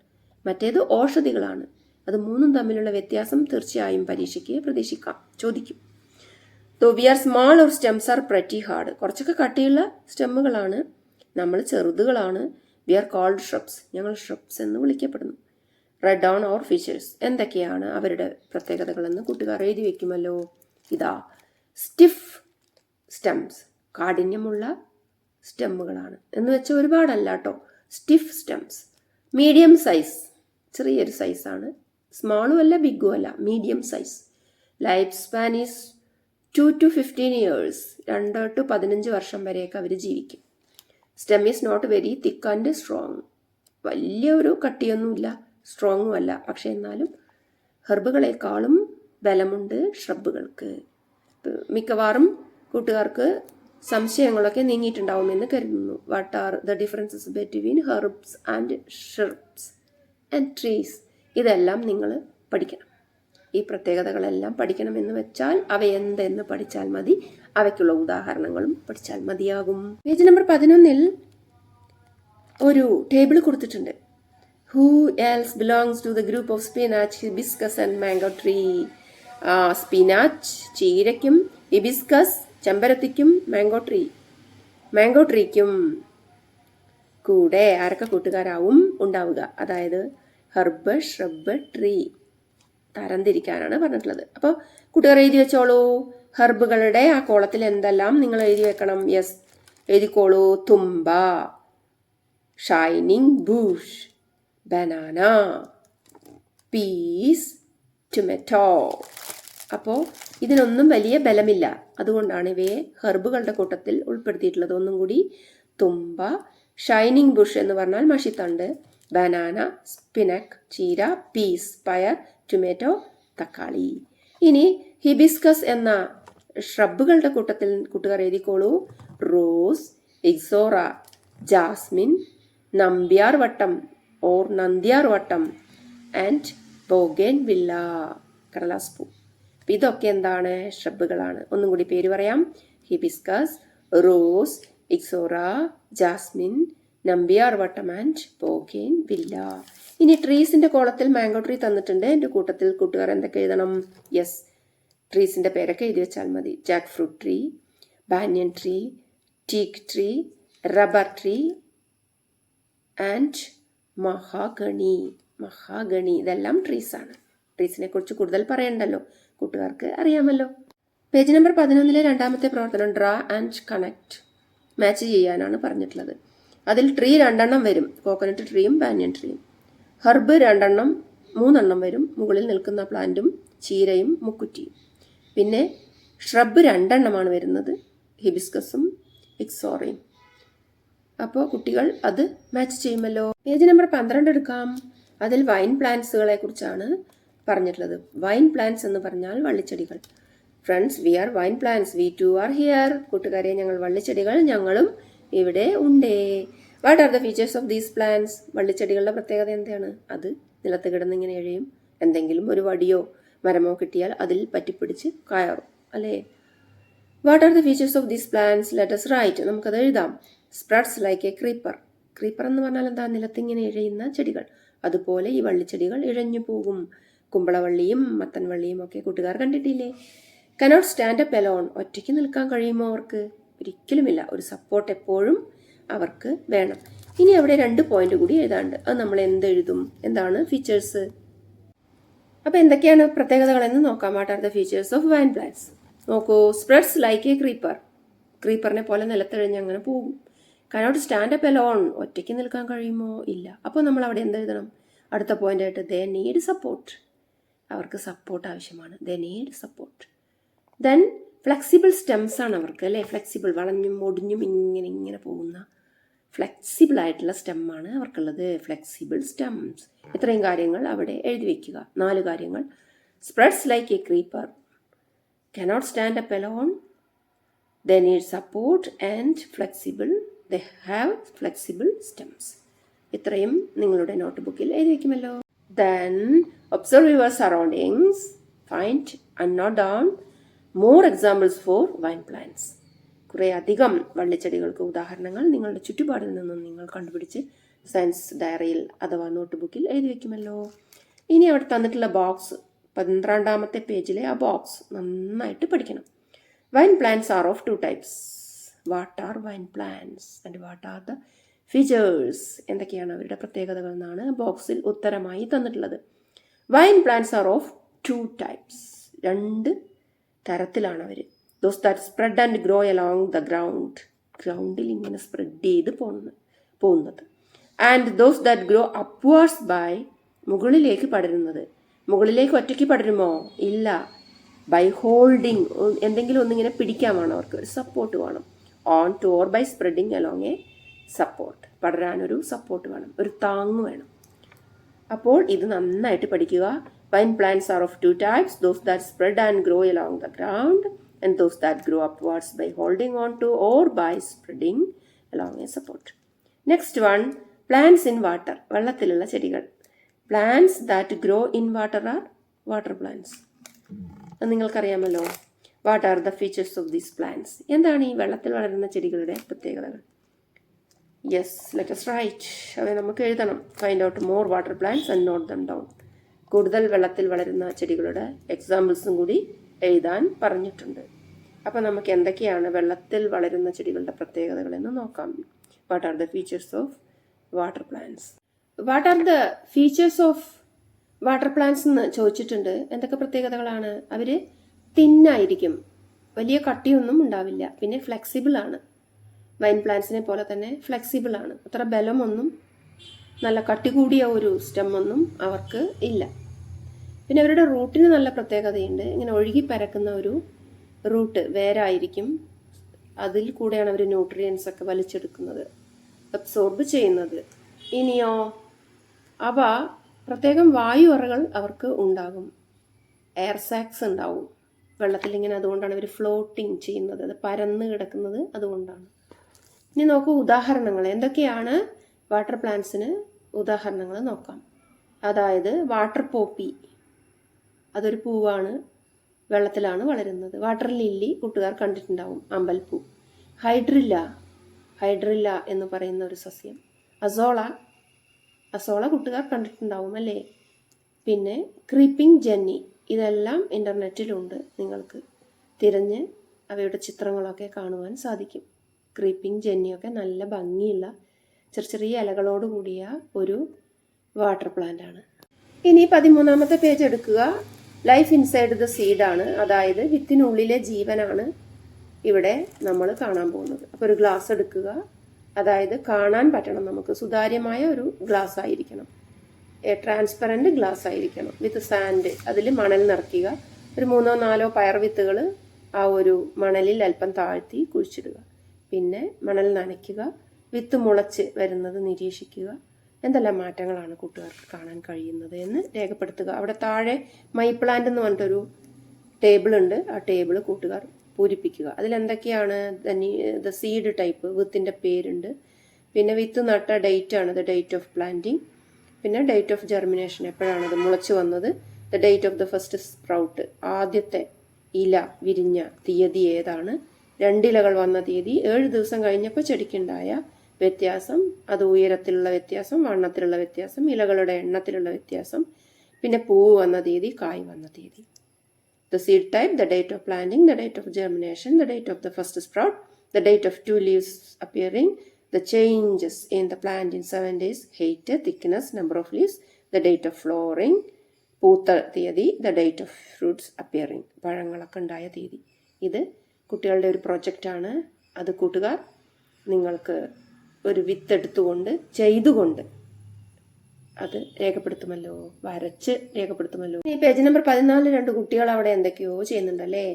മറ്റേത് ഔഷധികളാണ്. അത് മൂന്നും തമ്മിലുള്ള വ്യത്യാസം തീർച്ചയായും പരീക്ഷയ്ക്ക് പ്രതീക്ഷിക്കാം, ചോദിക്കും. So we are small, our stems are pretty hard. കുറച്ചൊക്കെ കട്ടിയുള്ള സ്റ്റെമ്മുകളാണ്, നമ്മൾ ചെറുതുകളാണ്. വി ആർ കോൾഡ് shrubs, ഞങ്ങൾ shrubs എന്ന് വിളിക്കപ്പെടുന്നു. റൈറ്റ് ഡൗൺ അവർ ഫീച്ചേഴ്സ്, എന്തൊക്കെയാണ് അവരുടെ പ്രത്യേകതകളെന്ന് കൂട്ടുകാർ എഴുതി വയ്ക്കുമല്ലോ. ഇതാ, സ്റ്റിഫ് സ്റ്റെംസ്, കാഠിന്യമുള്ള സ്റ്റെമ്മുകളാണ്. എന്ന് വെച്ചാൽ ഒരുപാടല്ല കേട്ടോ, സ്റ്റിഫ് സ്റ്റെംസ്. മീഡിയം സൈസ്, ചെറിയൊരു സൈസാണ്, സ്മാളും അല്ല ബിഗും അല്ല, medium size. Life span is 2 to 15 years, 2 to 15 വർഷം വരെയൊക്കെ അവർ ജീവിക്കും. Stem is not very thick and strong, വലിയ ഒരു കട്ടിയൊന്നുമില്ല, സ്ട്രോങ്ങും അല്ല. പക്ഷെ എന്നാലും ഹെർബുകളെക്കാളും ബലമുണ്ട് ഷ്രബുകൾക്ക്. മിക്കവാറും കൂട്ടുകാർക്ക് സംശയങ്ങളൊക്കെ നീങ്ങിയിട്ടുണ്ടാവുമെന്ന് കരുതുന്നു. What are the differences between herbs and shrubs and trees? ഇതെല്ലാം നിങ്ങൾ പഠിക്കണം. ഈ പ്രത്യേകതകളെല്ലാം പഠിക്കണമെന്ന് വെച്ചാൽ അവ എന്തെന്ന് പഠിച്ചാൽ മതി, അവയ്ക്കുള്ള ഉദാഹരണങ്ങളും പഠിച്ചാൽ മതിയാകും. പേജ് നമ്പർ 11 ഒരു ടേബിൾ കൊടുത്തിട്ടുണ്ട്. Who else belongs to the group of spinach, hibiscus and mango tree? Spinach ചീരയ്ക്കും, ഹിബിസ്കസ് ചെമ്പരത്തിക്കും, മാംഗോ ട്രീക്കും കൂടെ ആരൊക്കെ കൂട്ടുകാരാവും ഉണ്ടാവുക? അതായത് ഹെർബ്, ഷ്രബ്, ട്രീ തരംതിരിക്കാനാണ് പറഞ്ഞിട്ടുള്ളത്. അപ്പോൾ കൂട്ടുകാർ എഴുതി വെച്ചോളൂ. ഹെർബുകളുടെ ആ കോളത്തിൽ എന്തെല്ലാം നിങ്ങൾ എഴുതി വെക്കണം? യെസ്, എഴുതിക്കോളൂ. തുമ്പ, shining bush, banana, peas, tomato. അപ്പോൾ ഇതിനൊന്നും വലിയ ബലമില്ല, അതുകൊണ്ടാണ് ഇവയെ ഹെർബുകളുടെ കൂട്ടത്തിൽ ഉൾപ്പെടുത്തിയിട്ടുള്ളത്. ഒന്നും കൂടി, തുമ്പ, ഷൈനിങ് ബുഷ് എന്ന് പറഞ്ഞാൽ മഷിത്തണ്ട്, ബനാന, സ്പിനക് ചീര, പീസ് പയർ, ടൊമാറ്റോ തക്കാളി. ഇനി ഹിബിസ്കസ് എന്ന ഷ്രബുകളുടെ കൂട്ടത്തിൽ കൂട്ടുകാർ എഴുതിക്കോളൂ. റോസ്, ഇക്സോറ, ജാസ്മിൻ, നമ്പ്യാർ വട്ടം ഓർ നന്ദ്യാർ വട്ടം ആൻഡ് ബോഗൻ വില്ല, കടലാസ് പൂ. ഇതൊക്കെ എന്താണ്? ഷ്രബുകളാണ്. ഒന്നും കൂടി പേര് പറയാം. ഹിബിസ്കസ്, റോസ്, ഇക്സോറ, ജാസ്മിൻ, നമ്പ്യാർ വട്ടം ആൻഡ് ബോഗൻ വില്ല. ഇനി ട്രീസിന്റെ കോളത്തിൽ മാംഗോ ട്രീ തന്നിട്ടുണ്ട്. എൻ്റെ കൂട്ടത്തിൽ കൂട്ടുകാർ എന്തൊക്കെ എഴുതണം? യെസ്, ട്രീസിന്റെ പേരൊക്കെ എഴുതി വെച്ചാൽ മതി. Jack fruit tree, banyan tree, teak tree, rubber tree and mahogany. ഇതെല്ലാം ട്രീസാണ്. ട്രീസിനെ കുറിച്ച് കൂടുതൽ പറയണ്ടല്ലോ, കൂട്ടുകാർക്ക് അറിയാമല്ലോ. പേജ് നമ്പർ 11 രണ്ടാമത്തെ പ്രവർത്തനം ഡ്രാ ആൻഡ് കണക്ട്, മാച്ച് ചെയ്യാനാണ് പറഞ്ഞിട്ടുള്ളത്. അതിൽ ട്രീ 2 വരും, കോക്കനട്ട് ട്രീയും ബാനിയൻ ട്രീയും. ഹെർബ് 3 വരും, മുകളിൽ നിൽക്കുന്ന പ്ലാന്റും ചീരയും മുക്കുറ്റിയും. പിന്നെ ഷ്രബ് 2 വരുന്നത്, ഹിബിസ്കസും ഇക്സോറയും. അപ്പോൾ കുട്ടികൾ അത് മാച്ച് ചെയ്യുമല്ലോ. പേജ് നമ്പർ 12 എടുക്കാം. അതിൽ വൈൻ പ്ലാന്റ്സുകളെ കുറിച്ചാണ് പറഞ്ഞിട്ടുള്ളത്. വൈൻ പ്ലാന്റ്സ് എന്ന് പറഞ്ഞാൽ വള്ളിച്ചെടികൾ. Friends, we are vine plants, we too are here. കൂട്ടുകാരെ, ഞങ്ങൾ വള്ളിച്ചെടികൾ, ഞങ്ങളും ഇവിടെ ഉണ്ടേ. What are the features of these plants? വള്ളിച്ചെടികളുടെ പ്രത്യേകത എന്താണ്? അത് നിലത്ത് കിടന്ന് ഇങ്ങനെ എഴയും. എന്തെങ്കിലും ഒരു വടിയോ മരമോ കിട്ടിയാൽ അതിൽ പറ്റിപ്പിടിച്ച് കയറും, അല്ലേ? What are the features of these plants? Let us write. നമുക്കത് എഴുതാം. Spreads like a creeper. Creeper എന്ന് പറഞ്ഞാൽ എന്താ? നിലത്തിങ്ങനെ ഇഴയുന്ന ചെടികൾ. അതുപോലെ ഈ വള്ളിച്ചെടികൾ ഇഴഞ്ഞു പോകും. കുമ്പളവള്ളിയും മത്തൻവള്ളിയും ഒക്കെ കൂട്ടുകാർ കണ്ടിട്ടില്ലേ? Cannot stand up alone. ഒറ്റയ്ക്ക് നിൽക്കാൻ കഴിയുമോ അവർക്ക്? ഒരിക്കലുമില്ല. ഒരു സപ്പോർട്ട് എപ്പോഴും അവർക്ക് വേണം. ഇനി അവിടെ 2 പോയിന്റ് കൂടി എഴുതാണ്ട്. അത് നമ്മൾ എന്തെഴുതും? എന്താണ് ഫീച്ചേഴ്സ്? അപ്പോൾ എന്തൊക്കെയാണ് പ്രത്യേകതകളെന്ന് നോക്കാം. What are the features of vine plants? നോക്കൂ. Spreads like a creeper. ക്രീപ്പറിനെ പോലെ നിലത്തിഴഞ്ഞ് അങ്ങനെ പോകും. Cannot stand up alone. ഒറ്റയ്ക്ക് നിൽക്കാൻ കഴിയുമോ? ഇല്ല. അപ്പോൾ നമ്മൾ അവിടെ എന്തെഴുതണം? അടുത്ത പോയിന്റ് ആയിട്ട് ദേ നീഡ് സപ്പോർട്ട്. അവർക്ക് സപ്പോർട്ട് ആവശ്യമാണ്. They need support. Then flexible stems ആണ് അവർക്ക്, അല്ലേ? ഫ്ലെക്സിബിൾ, വളഞ്ഞും ഒടിഞ്ഞും ഇങ്ങനെ പോകുന്ന ഫ്ലെക്സിബിൾ ആയിട്ടുള്ള സ്റ്റെമ്മാണ് അവർക്കുള്ളത്. Flexible stems. ഇത്രയും കാര്യങ്ങൾ അവിടെ എഴുതി വെക്കുക. 4 കാര്യങ്ങൾ. Spreads like a creeper, cannot stand up alone, they need support and flexible, they have flexible stems. ഇത്രയും നിങ്ങളുടെ നോട്ട്ബുക്കിൽ എഴുതി വയ്ക്കുമല്ലോ. Then observe your surroundings, find and note down more examples for vine plants. കുറേ അധികം വള്ളിച്ചെടികൾക്ക് ഉദാഹരണങ്ങൾ നിങ്ങളുടെ ചുറ്റുപാടിൽ നിന്നും നിങ്ങൾ കണ്ടുപിടിച്ച് സയൻസ് ഡയറിയിൽ അഥവാ നോട്ട്ബുക്കിൽ എഴുതി വയ്ക്കുമല്ലോ. ഇനി അവിടെ തന്നിട്ടുള്ള ബോക്സ്, 12ാമത്തെ പേജിലെ ആ ബോക്സ് നന്നായിട്ട് പഠിക്കണം. Vine plants are of 2 types. What are vine plants and what are the features? എന്തൊക്കെയാണ് അവരുടെ പ്രത്യേകതകൾ എന്നാണ് ബോക്സിൽ ഉത്തരമായി തന്നിട്ടുള്ളത്. Vine plants are of 2 types. 2 തരത്തിലാണ് അവർ. Those that spread and grow along the ground. ഗ്രൗണ്ടിൽ ഇങ്ങനെ സ്പ്രെഡ് ചെയ്ത് പോകുന്നത്. And those that grow upwards by, മുകളിലേക്ക് പടരുന്നത്. മുകളിലേക്ക് ഒറ്റയ്ക്ക് പടരുമോ? ഇല്ല. ബൈ ഹോൾഡിങ്, എന്തെങ്കിലും ഒന്നിങ്ങനെ പിടിക്കാൻ വേണം അവർക്ക്, ഒരു സപ്പോർട്ട് വേണം. On to or by spreading along a support. പടരാനൊരു സപ്പോർട്ട് വേണം, ഒരു താങ്ങ് വേണം. അപ്പോൾ ഇത് നന്നായിട്ട് പഠിക്കുക. Vine plants are of 2 types. Those that spread and grow along the ground and those that grow upwards by holding on to or by spreading along a support. Next one, plants in water. വെള്ളത്തിലുള്ള ചെടികൾ. Plants that grow in water are water plants. അത് നിങ്ങൾക്കറിയാമല്ലോ. What are the features of these plants? എന്താണ് ഈ വെള്ളത്തിൽ വളരുന്ന ചെടികളുടെ പ്രത്യേകതകൾ? Yes, let us write. അവയെ നമുക്ക് എഴുതണം. Find out more water plants and note them down. കൂടുതൽ വെള്ളത്തിൽ വളരുന്ന ചെടികളുടെ എക്സാമ്പിൾസും കൂടി എഴുതാൻ പറഞ്ഞിട്ടുണ്ട്. അപ്പോൾ നമുക്ക് എന്തൊക്കെയാണ് വെള്ളത്തിൽ വളരുന്ന ചെടികളുടെ പ്രത്യേകതകളെന്ന് നോക്കാം. What are the features of water plants? What are the features of water plants എന്ന് ചോദിച്ചിട്ടുണ്ട്. എന്തൊക്കെ പ്രത്യേകതകളാണ്? അവർ തിന്നായിരിക്കും, വലിയ കട്ടിയൊന്നും ഉണ്ടാവില്ല. പിന്നെ ഫ്ലെക്സിബിൾ ആണ്. വൈൻ പ്ലാന്റ്സിനെ പോലെ തന്നെ ഫ്ലെക്സിബിൾ ആണ്. അത്ര ബലമൊന്നും, നല്ല കട്ടി കൂടിയ ഒരു സ്റ്റെമ്മൊന്നും അവർക്ക് ഇല്ല. പിന്നെ അവരുടെ റൂട്ടിന് നല്ല പ്രത്യേകതയുണ്ട്. ഇങ്ങനെ ഒഴുകി പരക്കുന്ന ഒരു റൂട്ട്, വേരായിരിക്കും. അതിൽ കൂടെയാണ് അവർ ന്യൂട്രിയൻസ് ഒക്കെ വലിച്ചെടുക്കുന്നത്, അബ്സോർബ് ചെയ്യുന്നത്. ഇനിയോ അവ പ്രത്യേകം വായു അറകൾ അവർക്ക് ഉണ്ടാകും, എയർ സാക്സ് ഉണ്ടാവും വെള്ളത്തിൽ. ഇങ്ങനെ അതുകൊണ്ടാണ് അവർ ഫ്ലോട്ടിങ് ചെയ്യുന്നത്, അത് പരന്ന് കിടക്കുന്നത് അതുകൊണ്ടാണ്. ഇനി നോക്കൂ ഉദാഹരണങ്ങൾ എന്തൊക്കെയാണ് വാട്ടർ പ്ലാന്റ്സിന് ഉദാഹരണങ്ങൾ നോക്കാം. അതായത് വാട്ടർ പോപ്പി, അതൊരു പൂവാണ്, വെള്ളത്തിലാണ് വളരുന്നത്. വാട്ടർ ലില്ലി കൂട്ടുകാർ കണ്ടിട്ടുണ്ടാവും, അമ്പൽപ്പൂ. ഹൈഡ്രില്ല എന്ന് പറയുന്ന ഒരു സസ്യം. അസോള കൂട്ടുകാർ കണ്ടിട്ടുണ്ടാവും അല്ലേ? പിന്നെ ക്രീപ്പിംഗ് ജെന്നി, ഇതെല്ലാം ഇൻ്റർനെറ്റിലുണ്ട്. നിങ്ങൾക്ക് തിരഞ്ഞ് അവയുടെ ചിത്രങ്ങളൊക്കെ കാണുവാൻ സാധിക്കും. ക്രീപ്പിംഗ് ജെന്നിയൊക്കെ നല്ല ഭംഗിയുള്ള ചെറിയ ഇലകളോട് കൂടിയ ഒരു വാട്ടർ പ്ലാന്റ് ആണ്. ഇനി 13ാമത്തെ പേജ് എടുക്കുക. ലൈഫ് ഇൻസൈഡ് ദ സീഡാണ്, അതായത് വിത്തിനുള്ളിലെ ജീവനാണ് ഇവിടെ നമ്മൾ കാണാൻ പോകുന്നത്. അപ്പോൾ ഒരു ഗ്ലാസ് എടുക്കുക, അതായത് കാണാൻ പറ്റണം നമുക്ക്, സുതാര്യമായ ഒരു ഗ്ലാസ് ആയിരിക്കണം, ട്രാൻസ്പെറൻറ്റ് ഗ്ലാസ് ആയിരിക്കണം. വിത്ത് സാൻഡ്, അതിൽ മണൽ നിറയ്ക്കുക. ഒരു 3-4 പയർ വിത്തുകൾ ആ ഒരു മണലിൽ അല്പം താഴ്ത്തി കുഴിച്ചിടുക. പിന്നെ മണൽ നനയ്ക്കുക, വിത്ത് മുളച്ച് വരുന്നത് നിരീക്ഷിക്കുക. എന്തെല്ലാം മാറ്റങ്ങളാണ് കൂട്ടുകാർക്ക് കാണാൻ കഴിയുന്നത് എന്ന് രേഖപ്പെടുത്തുക. അവിടെ താഴെ മൈ പ്ലാന്റ് എന്ന് പറഞ്ഞിട്ടൊരു ടേബിൾ ഉണ്ട്. ആ ടേബിൾ കൂട്ടുകാർ പൂരിപ്പിക്കുക. അതിലെന്തൊക്കെയാണ്? ദ സീഡ് ടൈപ്പ്, വിത്തിൻ്റെ പേരുണ്ട്. പിന്നെ വിത്ത് നട്ട ഡേറ്റ് ആണ്, ദ ഡേറ്റ് ഓഫ് പ്ലാന്റിങ്. പിന്നെ ഡേറ്റ് ഓഫ് ജെർമിനേഷൻ, എപ്പോഴാണ് അത് മുളച്ച് വന്നത്. The date of the first sprout, ആദ്യത്തെ ഇല വിരിഞ്ഞ തീയതി ഏതാണ്. 2 ഇലകൾ വന്ന തീയതി, 7 ദിവസം കഴിഞ്ഞപ്പോൾ ചെടിക്കുണ്ടായ വ്യത്യാസം, അത് ഉയരത്തിലുള്ള വ്യത്യാസം, വണ്ണത്തിലുള്ള വ്യത്യാസം, ഇലകളുടെ എണ്ണത്തിലുള്ള വ്യത്യാസം, പിന്നെ പൂവ് വന്ന തീയതി, കായ് വന്ന തീയതി. The seed type, the date of planting, the date of germination, the date of the first sprout, the date of 2 leaves appearing, the changes in the plant in 7 days, height, thickness, number of leaves, the date of flowering, പൂത്ത തീയതി, the date of fruits appearing, പഴങ്ങളൊക്കെ ഉണ്ടായ തീയതി. ഇത് കുട്ടികളുടെ ഒരു പ്രൊജക്റ്റാണ്. അത് കൂട്ടുകാർ നിങ്ങൾക്ക് ഒരു വിത്തെടുത്തുകൊണ്ട് ചെയ്തുകൊണ്ട് അത് രേഖപ്പെടുത്തുമല്ലോ, വരച്ച് രേഖപ്പെടുത്തുമല്ലോ. ഈ പേജ് നമ്പർ 14 2 കുട്ടികൾ അവിടെ എന്തൊക്കെയോ ചെയ്യുന്നുണ്ടല്ലേ.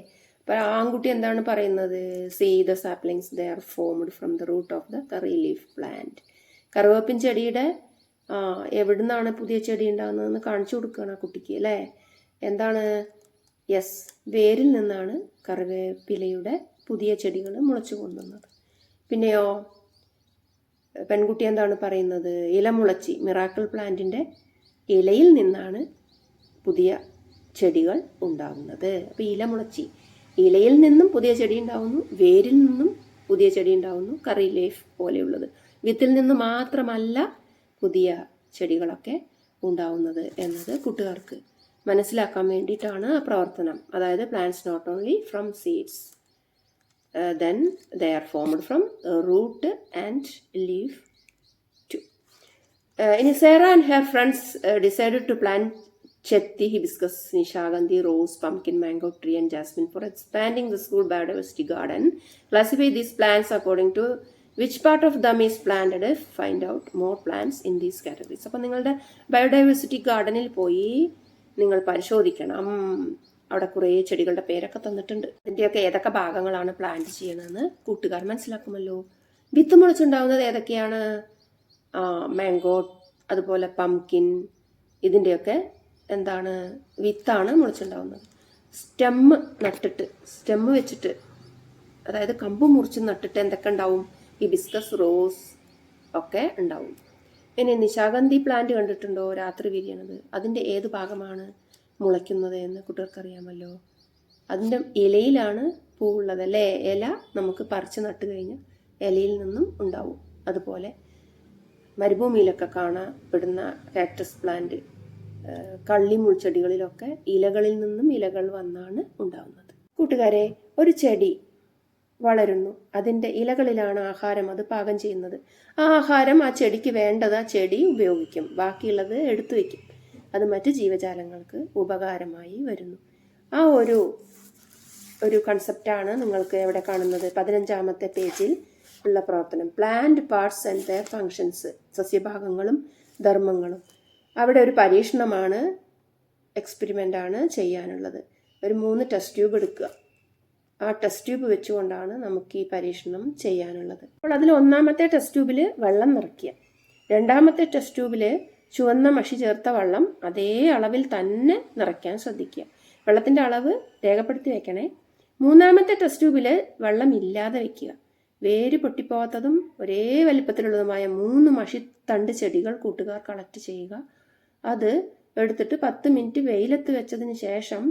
അപ്പൊ ആൺകുട്ടി എന്താണ് പറയുന്നത്? See the saplings they are formed from the root of the curry leaf plant. കറുവേപ്പിൻ ചെടിയുടെ എവിടുന്നാണ് പുതിയ ചെടി ഉണ്ടാകുന്നതെന്ന് കാണിച്ചു കൊടുക്കുകയാണ് ആ കുട്ടിക്ക് അല്ലേ. എന്താണ്? യെസ്, വേരിൽ നിന്നാണ് കറിവേപ്പിലയുടെ പുതിയ ചെടികൾ മുളച്ചു കൊണ്ടുവന്നത്. പിന്നെയോ പെൺകുട്ടി എന്താണ് പറയുന്നത്? ഇലമുളച്ചി, മിറാക്കിൾ പ്ലാന്റിൻ്റെ ഇലയിൽ നിന്നാണ് പുതിയ ചെടികൾ ഉണ്ടാകുന്നത്. അപ്പോൾ ഇലമുളച്ചി, ഇലയിൽ നിന്നും പുതിയ ചെടി ഉണ്ടാകുന്നു, വേരിൽ നിന്നും പുതിയ ചെടി ഉണ്ടാകുന്നു. കറി ലീഫ് പോലെയുള്ളത്, വിത്തിൽ നിന്ന് മാത്രമല്ല പുതിയ ചെടികളൊക്കെ ഉണ്ടാവുന്നത് എന്നത് കൂട്ടുകാർക്ക് മനസ്സിലാക്കാൻ വേണ്ടിയിട്ടാണ് ആ പ്രവർത്തനം. അതായത് plants not only from seeds, then they are formed from root and leaf too. In Sarah and her friends decided to plant chetti, hibiscus, nishagandhi, rose, pumpkin, mango tree and jasmine for expanding the school biodiversity garden. Classify these plants according to which part of them is planted. Find out more plants in these categories. അപ്പോൾ നിങ്ങളുടെ biodiversity ഗാർഡനിൽ പോയി നിങ്ങൾ പരിശോധിക്കണം. അവിടെ കുറേ ചെടികളുടെ പേരൊക്കെ തന്നിട്ടുണ്ട്. ഇതിൻ്റെയൊക്കെ ഏതൊക്കെ ഭാഗങ്ങളാണ് പ്ലാന്റ് ചെയ്യണമെന്ന് കൂട്ടുകാർ മനസ്സിലാക്കുമല്ലോ. വിത്ത് മുളച്ചുണ്ടാവുന്നത് ഏതൊക്കെയാണ്? മാംഗോ, അതുപോലെ പംകിൻ, ഇതിൻ്റെയൊക്കെ എന്താണ് വിത്താണ് മുളച്ചുണ്ടാവുന്നത്. സ്റ്റെമ്മ് വെച്ചിട്ട്, അതായത് കമ്പ് മുറിച്ച് നട്ടിട്ട് എന്തൊക്കെ ഉണ്ടാവും? ഹിബിസ്കസ്, റോസ് ഒക്കെ ഉണ്ടാവും. ഇനി നിശാഗന്ധി പ്ലാന്റ് കണ്ടിട്ടുണ്ടോ? രാത്രി വിരിയണത്, അതിൻ്റെ ഏത് ഭാഗമാണ് മുളയ്ക്കുന്നത് എന്ന് കൂട്ടുകാർക്കറിയാമല്ലോ. അതിൻ്റെ ഇലയിലാണ് പൂവുള്ളത് അല്ലേ. ഇല നമുക്ക് പറിച്ച് നട്ട് കഴിഞ്ഞാൽ ഇലയിൽ നിന്നും ഉണ്ടാവും. അതുപോലെ മരുഭൂമിയിലൊക്കെ കാണപ്പെടുന്ന കാക്ടസ് പ്ലാന്റ്, കള്ളിമുൾച്ചെടികളിലൊക്കെ ഇലകളിൽ നിന്നും ഇലകൾ വന്നാണ് ഉണ്ടാകുന്നത്. കൂട്ടുകാരെ, ഒരു ചെടി വളരുന്നു, അതിൻ്റെ ഇലകളിലാണ് ആഹാരം അത് പാകം ചെയ്യുന്നത്. ആ ആഹാരം ആ ചെടിക്ക് വേണ്ടത് ആ ചെടി ഉപയോഗിക്കും, ബാക്കിയുള്ളത് എടുത്തു വയ്ക്കും. അത് മറ്റ് ജീവജാലങ്ങൾക്ക് ഉപകാരമായി വരുന്നു. ആ ഒരു കൺസെപ്റ്റാണ് നിങ്ങൾക്ക് എവിടെ കാണുന്നത്, 15-ാമത്തെ പേജിൽ ഉള്ള പ്രവർത്തനം. Plant parts and their functions, സസ്യഭാഗങ്ങളും ധർമ്മങ്ങളും. അവിടെ ഒരു പരീക്ഷണമാണ്, എക്സ്പെരിമെൻ്റാണ് ചെയ്യാനുള്ളത്. ഒരു 3 ടെസ്റ്റ് ട്യൂബ് എടുക്കുക. ആ ടെസ്റ്റ് ട്യൂബ് വെച്ചുകൊണ്ടാണ് നമുക്ക് ഈ പരീക്ഷണം ചെയ്യാനുള്ളത്. അപ്പോൾ അതിൽ 1-ാമത്തെ ടെസ്റ്റ് ട്യൂബിൽ വെള്ളം നിറയ്ക്കുക. 2-ാമത്തെ ടെസ്റ്റ് ട്യൂബിൽ ചുവന്ന മഷി ചേർത്ത വെള്ളം അതേ അളവിൽ തന്നെ നിറയ്ക്കാൻ ശ്രദ്ധിക്കുക. വെള്ളത്തിൻ്റെ അളവ് രേഖപ്പെടുത്തി വെക്കണേ. 3-ാമത്തെ ടെസ്റ്റ് ട്യൂബിൽ വെള്ളം ഇല്ലാതെ വെക്കുക. വേര് പൊട്ടിപ്പോകാത്തതും ഒരേ വലിപ്പത്തിലുള്ളതുമായ 3 മഷിത്തണ്ട് ചെടികൾ കൂട്ടുകാർ കളക്ട് ചെയ്യുക. അത് എടുത്തിട്ട് 10 മിനിറ്റ് വെയിലത്ത് വെച്ചതിന് ശേഷം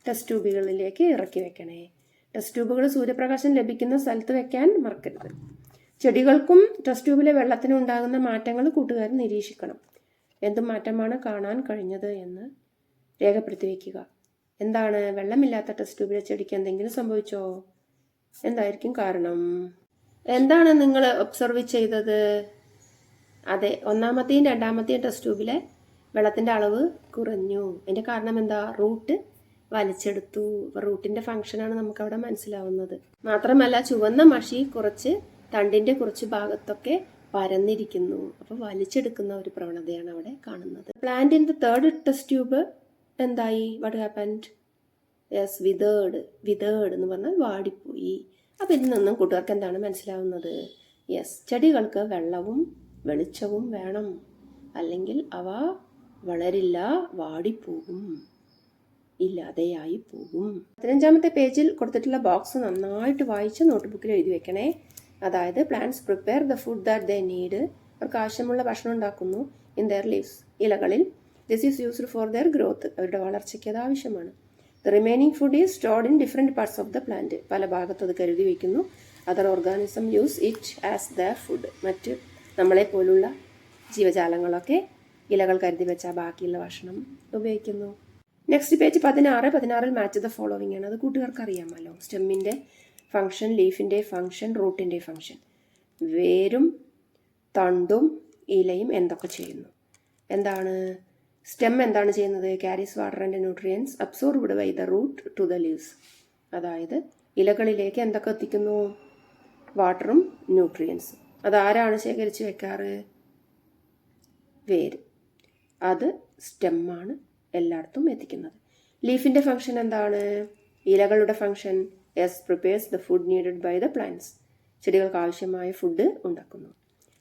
ടെസ്റ്റ് ട്യൂബുകളിലേക്ക് ഇറക്കി വെക്കണേ. ടെസ്റ്റ് ട്യൂബുകൾ സൂര്യപ്രകാശം ലഭിക്കുന്ന സ്ഥലത്ത് വെക്കാൻ മറക്കരുത്. ചെടികൾക്കും ടെസ്റ്റ് ട്യൂബിലെ വെള്ളത്തിനും ഉണ്ടാകുന്ന മാറ്റങ്ങൾ കൂട്ടുകാർ നിരീക്ഷിക്കണം. എന്ത് മാറ്റമാണ് കാണാൻ കഴിഞ്ഞത് എന്ന് രേഖപ്പെടുത്തി വയ്ക്കുക. എന്താണ്, വെള്ളമില്ലാത്ത ടെസ്റ്റ് ട്യൂബിലെ ചെടിക്ക് എന്തെങ്കിലും സംഭവിച്ചോ? എന്തായിരിക്കും കാരണം? എന്താണ് നിങ്ങൾ ഒബ്സർവ് ചെയ്തത്? അതെ, 1-ാമത്തെയും 2-ാമത്തെയും ടെസ്റ്റ് ട്യൂബിലെ വെള്ളത്തിൻ്റെ അളവ് കുറഞ്ഞു. അതിൻ്റെ കാരണം എന്താ? റൂട്ട് വലിച്ചെടുത്തു. റൂട്ടിൻ്റെ ഫംഗ്ഷനാണ് നമുക്കവിടെ മനസ്സിലാവുന്നത്. മാത്രമല്ല, ചുവന്ന മഷി തണ്ടിൻ്റെ കുറച്ച് ഭാഗത്തൊക്കെ പരന്നിരിക്കുന്നു. അപ്പോൾ വലിച്ചെടുക്കുന്ന ഒരു പ്രവണതയാണ് അവിടെ കാണുന്നത്. Plant in the 3rd test tube എന്തായി? What happened? യെസ്, വിതേർഡ് എന്ന് പറഞ്ഞാൽ വാടിപ്പോയി. അപ്പോൾ ഇതിൽ നിന്നും കൂട്ടുകാർക്ക് എന്താണ് മനസ്സിലാവുന്നത്? യെസ്, ചെടികൾക്ക് വെള്ളവും വെളിച്ചവും വേണം, അല്ലെങ്കിൽ അവ വളരില്ല, വാടിപ്പോകും, ഇല്ലാതെയായി പോകും. 15-ാമത്തെ പേജിൽ കൊടുത്തിട്ടുള്ള ബോക്സ് നന്നായിട്ട് വായിച്ച് നോട്ട്ബുക്കിൽ എഴുതി വെക്കണേ. അതായത്, plants prepare the food that they need. അവർക്ക് ആവശ്യമുള്ള ഭക്ഷണം ഉണ്ടാക്കുന്നു. ഇൻ ദെയർ ലീവ്സ്, ഇലകളിൽ. This is used for their growth. അവരുടെ വളർച്ചയ്ക്ക് അത് ആവശ്യമാണ്. The remaining food is stored in different parts of the plant. പല ഭാഗത്ത് അത് കരുതി വയ്ക്കുന്നു. Other organism use it as the food. മറ്റ് നമ്മളെ പോലുള്ള ജീവജാലങ്ങളൊക്കെ ഇലകൾ കരുതി വെച്ചാൽ ബാക്കിയുള്ള ഭക്ഷണം ഉപയോഗിക്കുന്നു. Next page 16 match the following ആണ്. അത് കൂട്ടുകാർക്ക് അറിയാമല്ലോ. സ്റ്റെമ്മിൻ്റെ ഫംഗ്ഷൻ, ലീഫിൻ്റെ ഫംഗ്ഷൻ, റൂട്ടിൻ്റെ ഫംഗ്ഷൻ. വേരും തണ്ടും ഇലയും എന്തൊക്കെ ചെയ്യുന്നു? എന്താണ് സ്റ്റെം എന്താണ് ചെയ്യുന്നത്? Carries water and nutrients absorbed by the root to the leaves. അതായത് ഇലകളിലേക്ക് എന്തൊക്കെ എത്തിക്കുന്നു? വാട്ടറും ന്യൂട്രിയൻസും. അതാരാണ് ശേഖരിച്ച് വെക്കാറ്? വേര്. അത് സ്റ്റെമ്മാണ് എല്ലായിടത്തും എത്തിക്കുന്നത്. ലീഫിൻ്റെ ഫംഗ്ഷൻ എന്താണ്? ഇലകളുടെ function prepares the food needed by the plants. ചെടികൾക്ക് ആവശ്യമായ ഫുഡ് ഉണ്ടാക്കുന്നു.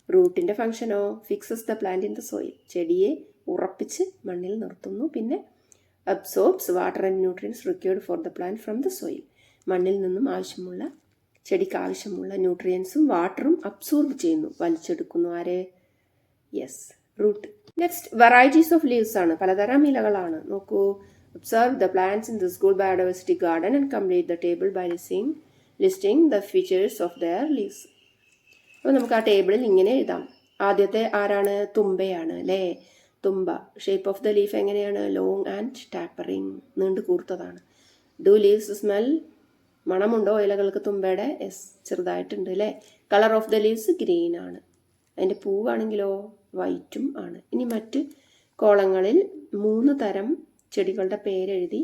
റൂട്ടിൻ്റെ ഫംഗ്ഷനോ fixes the plant in the soil. ചെടിയെ ഉറപ്പിച്ച് മണ്ണിൽ നിർത്തുന്നു. പിന്നെ absorbs water and nutrients required for the plant from the soil. മണ്ണിൽ നിന്നും ചെടിക്ക് ആവശ്യമുള്ള ന്യൂട്രിയൻസും വാട്ടറും അബ്സോർബ് ചെയ്യുന്നു, വലിച്ചെടുക്കുന്നു. ആരെ? Yes, root. Next, varieties of leaves ആണ്. പലതരം ഇലകളാണ്. നോക്കൂ. Observe the plants in the school biodiversity garden and complete the table by listing the features of their leaves. അപ്പോൾ നമുക്ക് ആ ടേബിളിൽ ഇങ്ങനെ എഴുതാം. ആദ്യത്തെ ആരാണ്? തുമ്പയാണ് അല്ലേ? തുമ്പ. ഷേപ്പ് ഓഫ് ദ ലീഫ് എങ്ങനെയാണ്? ലോങ് ആൻഡ് ടാപ്പറിങ്, നീണ്ടു കൂർത്തതാണ്. Do leaves smell? മണമുണ്ടോ ഇലകൾക്ക് തുമ്പയുടെ? യെസ്, ചെറുതായിട്ടുണ്ട് അല്ലേ? Colour of the leaves green ആണ്. അതിൻ്റെ പൂവാണെങ്കിലോ വൈറ്റും ആണ്. ഇനി മറ്റ് കോളങ്ങളിൽ 3 തരം ചെടികളുടെ പേരെഴുതി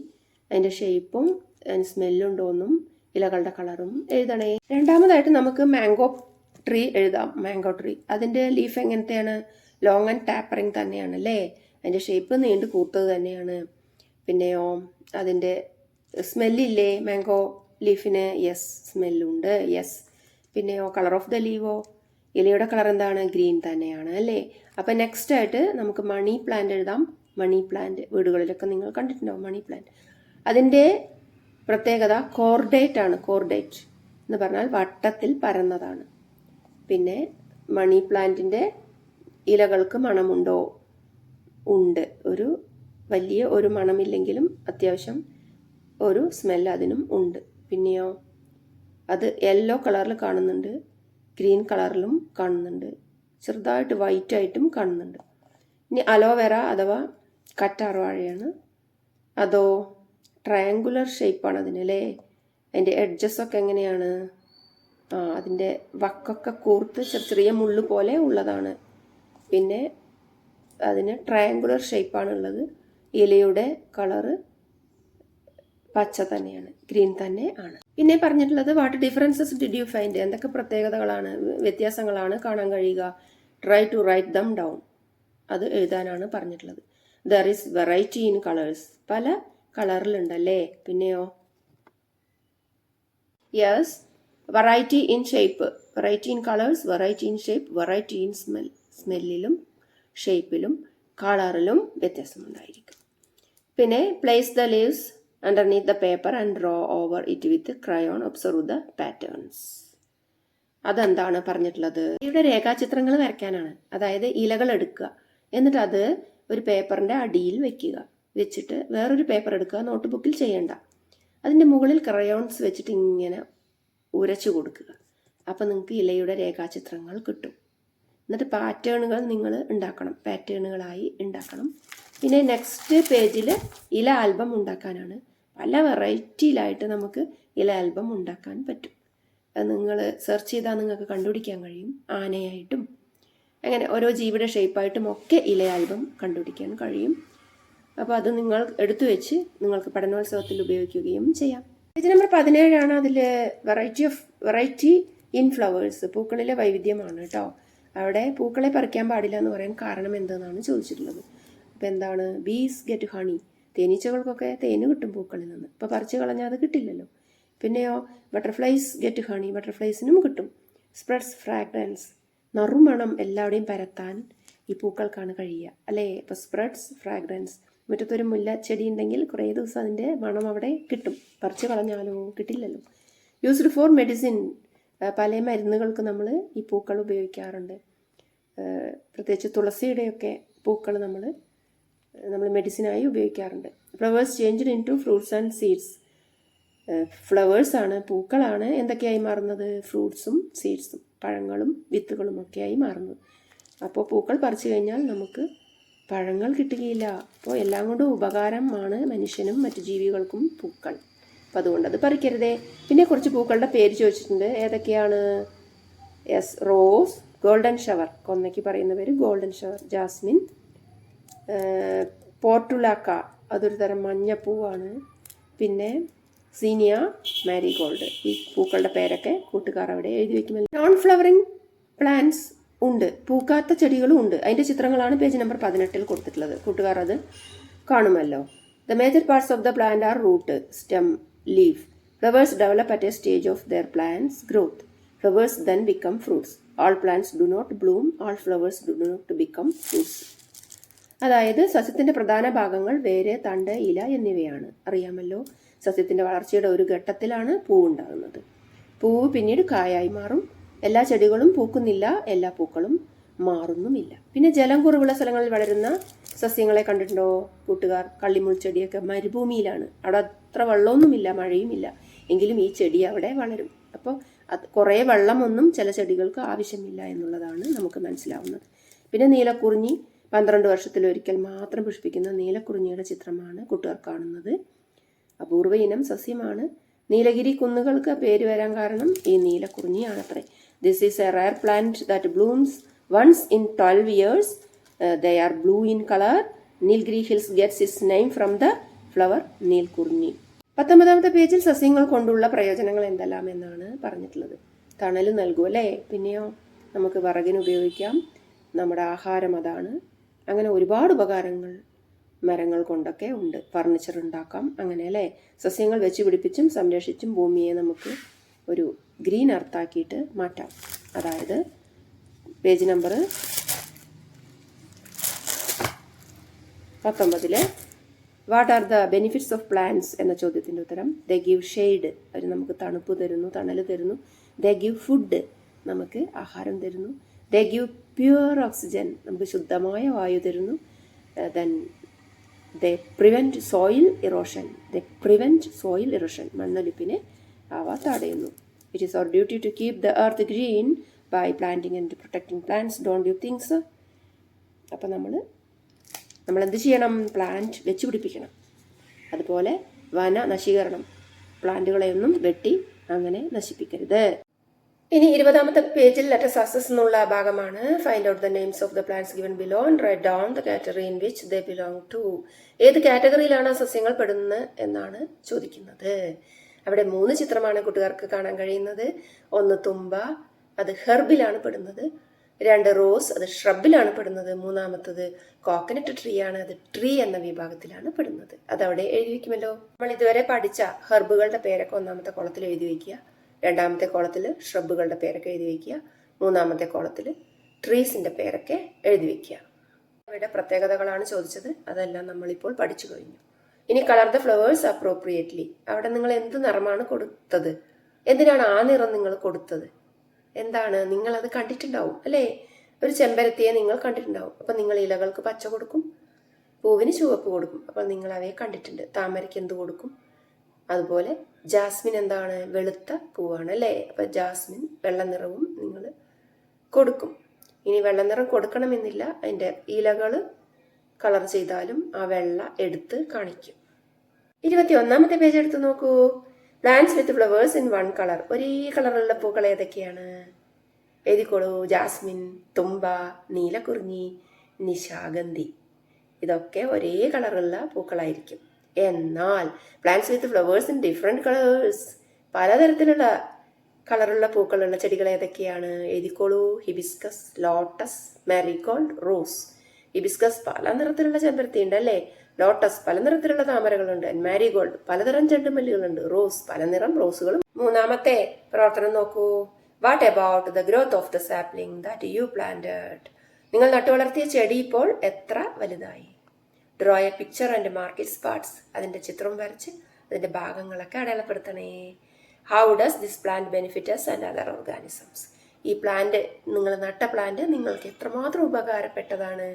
അതിൻ്റെ ഷേപ്പും അതിന് സ്മെല്ലുണ്ടോയെന്നും ഇലകളുടെ കളറും എഴുതണേ. രണ്ടാമതായിട്ട് നമുക്ക് മാംഗോ ട്രീ എഴുതാം. മാംഗോ ട്രീ, അതിൻ്റെ ലീഫ് എങ്ങനത്തെയാണ്? ലോങ് ആൻഡ് ടാപ്പറിങ് തന്നെയാണ് അല്ലേ? അതിൻ്റെ ഷേപ്പ് നീണ്ടു കൂർത്തത് തന്നെയാണ്. പിന്നെയോ അതിൻ്റെ സ്മെല്ലില്ലേ മാംഗോ ലീഫിന്? യെസ്, സ്മെല്ലുണ്ട്. യെസ്. പിന്നെയോ കളർ ഓഫ് ദ ലീവോ? ഇലയുടെ കളർ എന്താണ്? ഗ്രീൻ തന്നെയാണ് അല്ലേ? അപ്പം നെക്സ്റ്റ് ആയിട്ട് നമുക്ക് മണി പ്ലാന്റ് എഴുതാം. മണി പ്ലാന്റ് വീടുകളിലൊക്കെ നിങ്ങൾ കണ്ടിട്ടുണ്ടാവും. മണി പ്ലാന്റ്, അതിൻ്റെ പ്രത്യേകത കോർഡേറ്റ് ആണ്. കോർഡേറ്റ് എന്ന് പറഞ്ഞാൽ വട്ടത്തിൽ പരന്നതാണ്. പിന്നെ മണി പ്ലാന്റിൻ്റെ ഇലകൾക്ക് മണമുണ്ടോ? ഉണ്ട്. വലിയ ഒരു മണമില്ലെങ്കിലും അത്യാവശ്യം ഒരു സ്മെല്ല് അതിനും ഉണ്ട്. പിന്നെയോ അത് യെല്ലോ കളറിൽ കാണുന്നുണ്ട്, ഗ്രീൻ കളറിലും കാണുന്നുണ്ട്. ചെറുതായിട്ട് വൈറ്റായിട്ടും കാണുന്നുണ്ട്. ഇനി അലോവേറ അഥവാ കറ്റാർ വാഴയാണ്. അതോ ട്രയാങ്കുലർ ഷേപ്പാണ് അതിന് അല്ലേ. അതിൻ്റെ എഡ്ജസൊക്കെ എങ്ങനെയാണ്? അതിൻ്റെ വക്കൊക്കെ കൂർത്ത് ചെറിയ മുള്ളു പോലെ ഉള്ളതാണ്. പിന്നെ അതിന് ട്രയാങ്കുലർ ഷേപ്പാണ് ഉള്ളത്. ഇലയുടെ കളറ് പച്ച തന്നെയാണ്, ഗ്രീൻ തന്നെ ആണ്. പിന്നെ പറഞ്ഞിട്ടുള്ളത് what differences did you find, എന്തൊക്കെ പ്രത്യേകതകളാണ്, വ്യത്യാസങ്ങളാണ് കാണാൻ കഴിയുക. Try to write them down, അത് എഴുതാനാണ് പറഞ്ഞിട്ടുള്ളത്. There is variety in colours, പല കളറിലുണ്ടല്ലേ. പിന്നെയോ yes, variety in shape, variety in colours, variety in shape, variety in smell, സ്മെല്ലിലും ഷേപ്പിലും കളറിലും വ്യത്യാസമുണ്ടായിരിക്കും. പിന്നെ place the leaves underneath the paper and draw over it with crayon. Observe the patterns. അതെന്താണ് പറഞ്ഞിട്ടുള്ളത്? ഇവിടെ രേഖാചിത്രങ്ങൾ വരയ്ക്കാനാണ്. അതായത് ഇലകൾ എടുക്കുക, എന്നിട്ട് അത് ഒരു പേപ്പറിന്റെ അടിയിൽ വെക്കുക. വെച്ചിട്ട് വേറൊരു പേപ്പർ എടുക്കുക, നോട്ട് ബുക്കിൽ ചെയ്യണ്ട. അതിൻ്റെ മുകളിൽ ക്രയോൺസ് വെച്ചിട്ട് ഇങ്ങനെ ഉരച്ചു കൊടുക്കുക. അപ്പം നിങ്ങൾക്ക് ഇലയുടെ രേഖാചിത്രങ്ങൾ കിട്ടും. എന്നിട്ട് പാറ്റേണുകൾ നിങ്ങൾ ഉണ്ടാക്കണം, പാറ്റേണുകളായി ഉണ്ടാക്കണം. പിന്നെ നെക്സ്റ്റ് പേജിൽ ഇല ആൽബം ഉണ്ടാക്കാനാണ്. പല വെറൈറ്റിയിലായിട്ട് നമുക്ക് ഇല ആൽബം ഉണ്ടാക്കാൻ പറ്റും. അത് നിങ്ങൾ സെർച്ച് ചെയ്താൽ നിങ്ങൾക്ക് കണ്ടുപിടിക്കാൻ കഴിയും. ആനയായിട്ടും അങ്ങനെ ഓരോ ജീവിയുടെ ഷേപ്പായിട്ടും ഒക്കെ ഇല ആൽബം കണ്ടുപിടിക്കാൻ കഴിയും. അപ്പോൾ അത് നിങ്ങൾ എടുത്തു വെച്ച് നിങ്ങൾക്ക് പഠനോത്സവത്തിൽ ഉപയോഗിക്കുകയും ചെയ്യാം. പേജ് നമ്പർ 17 അതിൽ വെറൈറ്റി ഇൻ ഫ്ലവേഴ്സ്, പൂക്കളിലെ വൈവിധ്യമാണ് കേട്ടോ. അവിടെ പൂക്കളെ പറിക്കാൻ പാടില്ല എന്ന് പറയാൻ കാരണം എന്തെന്നാണ് ചോദിച്ചിട്ടുള്ളത്. അപ്പോൾ എന്താണ്? ബീസ് ഗെറ്റ് ഹണി, തേനീച്ചകൾക്കൊക്കെ തേന് കിട്ടും പൂക്കളിൽ നിന്ന്. ഇപ്പോൾ പറിച്ചു കളഞ്ഞാൽ അത് കിട്ടില്ലല്ലോ. പിന്നെയോ ബട്ടർഫ്ലൈസ് ഗെറ്റ് ഹണി, ബട്ടർഫ്ലൈസിനും കിട്ടും. സ്പ്രെഡ്സ് ഫ്രാഗ്രൻസ്, നറുമണം എല്ലാവരുടെയും പരത്താൻ ഈ പൂക്കൾക്കാണ് കഴിയുക അല്ലേ. അപ്പോൾ സ്പ്രെഡ്സ് ഫ്രാഗ്രൻസ്, മുറ്റത്തൊരു മുല്ല ചെടി ഉണ്ടെങ്കിൽ കുറേ ദിവസം അതിൻ്റെ മണം അവിടെ കിട്ടും. പറിച്ചു കളഞ്ഞാലോ കിട്ടില്ലല്ലോ. യൂസ്ഡ് ഫോർ മെഡിസിൻ, പല മരുന്നുകൾക്ക് നമ്മൾ ഈ പൂക്കൾ ഉപയോഗിക്കാറുണ്ട്. പ്രത്യേകിച്ച് തുളസിയുടെയൊക്കെ പൂക്കൾ നമ്മൾ മെഡിസിനായി ഉപയോഗിക്കാറുണ്ട്. Flowers changed into fruits and seeds, ഫ്ലവേഴ്സാണ്, പൂക്കളാണ് എന്തൊക്കെയായി മാറുന്നത്? ഫ്രൂട്ട്സും സീഡ്സും, പഴങ്ങളും വിത്തുകളും ഒക്കെയായി മാറുന്നത്. അപ്പോൾ പൂക്കൾ പറിച്ചു കഴിഞ്ഞാൽ നമുക്ക് പഴങ്ങൾ കിട്ടുകയില്ല. അപ്പോൾ എല്ലാം കൊണ്ടും ഉപകാരമാണ് മനുഷ്യനും മറ്റു ജീവികൾക്കും പൂക്കൾ. അപ്പോൾ അതുകൊണ്ട് അത് പറിക്കരുതേ. പിന്നെ കുറച്ച് പൂക്കളുടെ പേര് ചോദിച്ചിട്ടുണ്ട്. ഏതൊക്കെയാണ്? യെസ്, റോസ്, ഗോൾഡൻ ഷവർ, കൊന്നയ്ക്ക് പറയുന്ന പേര് ഗോൾഡൻ ഷവർ, ജാസ്മിൻ, പോർട്ടുലാക്ക, അതൊരു തരം മഞ്ഞപ്പൂവാണ്. പിന്നെ സീനിയ, മാരിഗോൾഡ്. ഈ പൂക്കളുടെ പേരൊക്കെ കൂട്ടുകാർ അവിടെ എഴുതി വയ്ക്കുമല്ലോ. നോൺ ഫ്ലവറിങ് പ്ലാന്റ്സ് ഉണ്ട്, പൂക്കാത്ത ചെടികളും ഉണ്ട്. അതിൻ്റെ ചിത്രങ്ങളാണ് പേജ് നമ്പർ 18 കൊടുത്തിട്ടുള്ളത്. കൂട്ടുകാർ അത് കാണുമല്ലോ. The major parts of the plant are root, stem, leaf. Flowers develop at a stage of their plants growth. Flowers then become fruits. All plants do not bloom. All flowers do not become fruits. അതായത് സസ്യത്തിൻ്റെ പ്രധാന ഭാഗങ്ങൾ വേര്, തണ്ട്, ഇല എന്നിവയാണ്. അറിയാമല്ലോ, സസ്യത്തിൻ്റെ വളർച്ചയുടെ ഒരു ഘട്ടത്തിലാണ് പൂവുണ്ടാകുന്നത്. പൂവ് പിന്നീട് കായായി മാറും. എല്ലാ ചെടികളും പൂക്കുന്നില്ല, എല്ലാ പൂക്കളും മാറുന്നുമില്ല. പിന്നെ ജലം കുറവുള്ള സ്ഥലങ്ങളിൽ വളരുന്ന സസ്യങ്ങളെ കണ്ടിട്ടുണ്ടോ കൂട്ടുകാർ? കള്ളിമുൾ ചെടിയൊക്കെ മരുഭൂമിയിലാണ്, അവിടെ അത്ര വെള്ളമൊന്നുമില്ല, മഴയുമില്ല, എങ്കിലും ഈ ചെടി അവിടെ വളരും. അപ്പോൾ കുറേ വെള്ളമൊന്നും ചില ചെടികൾക്ക് ആവശ്യമില്ല എന്നുള്ളതാണ് നമുക്ക് മനസ്സിലാവുന്നത്. പിന്നെ നീലക്കുറിഞ്ഞി, 12 വർഷത്തിലൊരിക്കൽ മാത്രം പുഷ്പിക്കുന്ന നീലക്കുറിഞ്ഞിയുടെ ചിത്രമാണ് കൂട്ടുകാർ കാണുന്നത്. അപൂർവ ഇനം സസ്യമാണ്. നീലഗിരി കുന്നുകൾക്ക് പേര് വരാൻ കാരണം ഈ നീലക്കുറിഞ്ഞിയാണത്രേ. This is a rare plant that blooms once in 12 years. They are blue in color. Nilgiri Hills gets its name from the flower നീൽക്കുറിഞ്ഞി. 19ാമത്തെ പേജിൽ സസ്യങ്ങൾ കൊണ്ടുള്ള പ്രയോജനങ്ങൾ എന്തെല്ലാം എന്നാണ് പറഞ്ഞിട്ടുള്ളത്. തണൽ നൽകും അല്ലേ. പിന്നെയോ നമുക്ക് വിറകിന് ഉപയോഗിക്കാം, നമ്മുടെ ആഹാരം അതാണ്. അങ്ങനെ ഒരുപാട് ഉപകാരങ്ങൾ മരങ്ങൾ കൊണ്ടൊക്കെ ഉണ്ട്. ഫർണിച്ചർ ഉണ്ടാക്കാം, അങ്ങനെ അല്ലേ. സസ്യങ്ങൾ വെച്ച് പിടിപ്പിച്ചും സംരക്ഷിച്ചും ഭൂമിയെ നമുക്ക് ഒരു ഗ്രീൻ എർത്താക്കിയിട്ട് മാറ്റാം. അതായത് page number 19 what are the benefits of plants എന്ന ചോദ്യത്തിൻ്റെ ഉത്തരം: ദേ ഗിവ് ഷെയ്ഡ്, അവർ നമുക്ക് തണുപ്പ് തരുന്നു, തണൽ തരുന്നു. ദേ ഗിവ് ഫുഡ്, നമുക്ക് ആഹാരം തരുന്നു. ദേ ഗിവ് പ്യുവർ ഓക്സിജൻ, നമുക്ക് ശുദ്ധമായ വായു തരുന്നു. Then they prevent soil erosion, മണ്ണൊലിപ്പിനെ അവ തടയുന്നു. It is our duty to keep the earth green by planting and protecting plants. Don't you think so? അപ്പം നമ്മൾ എന്ത് ചെയ്യണം? പ്ലാന്റ് വെച്ച് പിടിപ്പിക്കണം. അതുപോലെ വന നശീകരണം, പ്ലാന്റുകളെയൊന്നും വെട്ടി അങ്ങനെ നശിപ്പിക്കരുത്. ഇനി 20ാമത്തെ പേജിൽ ലെറ്റ് us assess എന്നുള്ള ഭാഗമാണ്. Find out the names of the plants given below and write down the category in which they belong to. ഏത് കാറ്റഗറിയിലാണ് സസ്യങ്ങൾ പെടുന്നത് എന്നാണ് ചോദിക്കുന്നത്. അവിടെ 3 ചിത്രമാണ് കൂട്ടുകാർക്ക് കാണാൻ കഴിയുന്നത്. ഒന്ന് തുമ്പ, അത് ഹെർബിലാണ് പെടുന്നത്. 2 റോസ്, അത് ഷ്രബിലാണ് പെടുന്നത്. 3ാമത്തത് കോക്കനട്ട് ട്രീ ആണ്, അത് ട്രീ എന്ന വിഭാഗത്തിലാണ് പെടുന്നത്. അതവിടെ എഴുതി വെക്കുമല്ലോ. നമ്മൾ ഇതുവരെ പഠിച്ച ഹെർബുകളുടെ പേരൊക്കെ 1ാമത്തെ കോളത്തിൽ എഴുതി വയ്ക്കുക. 2ാമത്തെ കോളത്തിൽ ഷ്രബുകളുടെ പേരൊക്കെ എഴുതി വയ്ക്കുക. 3ാമത്തെ കോളത്തിൽ ട്രീസിന്റെ പേരൊക്കെ എഴുതി വയ്ക്കുക. അവയുടെ പ്രത്യേകതകളാണ് ചോദിച്ചത്. അതെല്ലാം നമ്മളിപ്പോൾ പഠിച്ചു കഴിഞ്ഞു. ഇനി കളർ ദ ഫ്ലവേഴ്സ് അപ്രോപ്രിയേറ്റ്ലി. അവിടെ നിങ്ങൾ എന്ത് നിറമാണ് കൊടുത്തത്? എന്തിനാണ് ആ നിറം നിങ്ങൾ കൊടുത്തത്? എന്താണ്? നിങ്ങളത് കണ്ടിട്ടുണ്ടാവും അല്ലേ? ഒരു ചെമ്പരത്തിയെ നിങ്ങൾ കണ്ടിട്ടുണ്ടാവും. അപ്പം നിങ്ങൾ ഇലകൾക്ക് പച്ച കൊടുക്കും, പൂവിന് ചുവപ്പ് കൊടുക്കും. അപ്പം നിങ്ങൾ അവയെ കണ്ടിട്ടുണ്ട്. താമരയ്ക്ക് എന്ത് കൊടുക്കും? അതുപോലെ ജാസ്മിൻ എന്താണ്? വെളുത്ത പൂവാണ് അല്ലേ? അപ്പം ജാസ്മിൻ വെള്ള നിറവും നിങ്ങൾ കൊടുക്കും. ഇനി വെള്ള നിറം കൊടുക്കണമെന്നില്ല. അതിൻ്റെ ഇലകൾ കളർ ചെയ്താലും ആ വെള്ള എടുത്ത് കാണിക്കും. 21ാമത്തെ പേജ് എടുത്ത് നോക്കൂ. Plants with flowers in 1 colour. ഒരേ കളറുള്ള പൂക്കൾ ഏതൊക്കെയാണ്? എഴുതിക്കോളൂ. ജാസ്മിൻ, തുമ്പ, നീലക്കുറിഞ്ഞി, നിശാഗന്ധി. ഇതൊക്കെ ഒരേ കളറുള്ള പൂക്കളായിരിക്കും. എന്നാൽ plants with flowers in different colours, പലതരത്തിലുള്ള കളറുള്ള പൂക്കളുള്ള ചെടികൾ ഏതൊക്കെയാണ്? എഴുതിക്കോളൂ. Hibiscus, lotus, marigold, rose. Hibiscus പല നിറത്തിലുള്ള ചെമ്പരത്തി ഉണ്ട് അല്ലേ? ലോട്ടസ് പല നിറത്തിലുള്ള താമരകളുണ്ട്. മാരിഗോൾഡ് പലതരം ചെണ്ടുമല്ലികളുണ്ട്. റോസ് പലനിറം റോസുകളും. 3ാമത്തെ പ്രവർത്തനം നോക്കൂ. What about the growth of the sapling that you planted. നിങ്ങൾ നട്ടുവളർത്തിയ ചെടി ഇപ്പോൾ എത്ര വലുതായി? Draw a picture and mark its parts. അതിന്റെ ചിത്രം വരച്ച് അതിന്റെ ഭാഗങ്ങളൊക്കെ അടയാളപ്പെടുത്തണേ. How does this plant benefit us and other organisms. ഈ പ്ലാന്റ്, നിങ്ങൾ നട്ട പ്ലാന്റ് നിങ്ങൾക്ക് എത്രമാത്രം ഉപകാരപ്പെട്ടതാണ്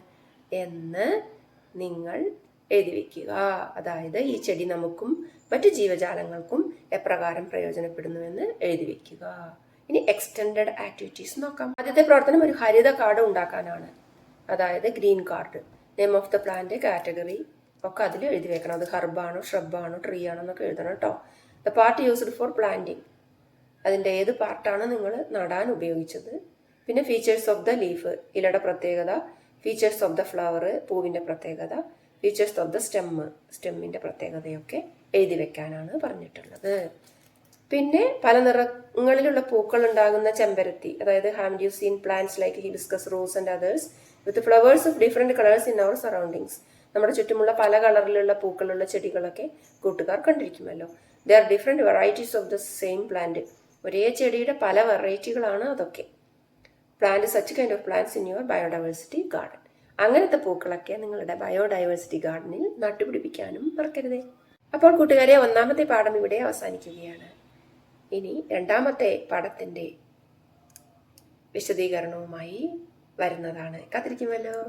എന്ന് നിങ്ങൾ എഴുതി വയ്ക്കുക. അതായത് ഈ ചെടി നമുക്കും മറ്റു ജീവജാലങ്ങൾക്കും എപ്രകാരം പ്രയോജനപ്പെടുന്നുവെന്ന് എഴുതി വയ്ക്കുക. ഇനി എക്സ്റ്റെൻഡഡ് ആക്ടിവിറ്റീസ് നോക്കാം. ആദ്യത്തെ പ്രവർത്തനം ഒരു ഹരിത കാർഡ് ഉണ്ടാക്കാനാണ്. അതായത് green card. Name of the plant, category ഒക്കെ അതിൽ എഴുതി വെക്കണം. അത് ഹെർബാണോ, ഷ്രബാണോ, ട്രീ ആണോ എന്നൊക്കെ എഴുതണം കേട്ടോ. The part used for planting, അതിൻ്റെ ഏത് പാർട്ടാണ് നിങ്ങൾ നടാൻ ഉപയോഗിച്ചത്. പിന്നെ ഫീച്ചേഴ്സ് ഓഫ് ദ ലീഫ്, ഇലയുടെ പ്രത്യേകത. ഫീച്ചേഴ്സ് ഓഫ് ദ ഫ്ലവർ, പൂവിൻ്റെ പ്രത്യേകത. ഫീച്ചേഴ്സ് ഓഫ് ദ സ്റ്റെമ്മിൻ്റെ പ്രത്യേകതയൊക്കെ എഴുതി വെക്കാനാണ് പറഞ്ഞിട്ടുള്ളത്. പിന്നെ പല നിറങ്ങളിലുള്ള പൂക്കൾ ഉണ്ടാകുന്ന ചെമ്പരത്തി, അതായത് have you seen plants like hibiscus, rose and others with flowers of different colours in our surroundings. നമ്മുടെ ചുറ്റുമുള്ള പല കളറിലുള്ള പൂക്കളുള്ള ചെടികളൊക്കെ കൂട്ടുകാർ കണ്ടിരിക്കുമല്ലോ. There are different varieties of the same plant. ഒരേ ചെടിയുടെ പല വെറൈറ്റികളാണ് അതൊക്കെ. Plant such kind of plants in your biodiversity garden. അങ്ങനത്തെ പൂക്കളൊക്കെ നിങ്ങളുടെ ബയോഡൈവേഴ്സിറ്റി ഗാർഡനിൽ നട്ടുപിടിപ്പിക്കാനും മറക്കരുതേ. അപ്പോൾ കൂട്ടുകാരെ, 1ാമത്തെ പാഠം ഇവിടെ അവസാനിക്കുകയാണ്. ഇനി 2ാമത്തെ പാഠത്തിന്റെ വിശദീകരണവുമായി വരുന്നതാണ്. കാത്തിരിക്കുമല്ലോ.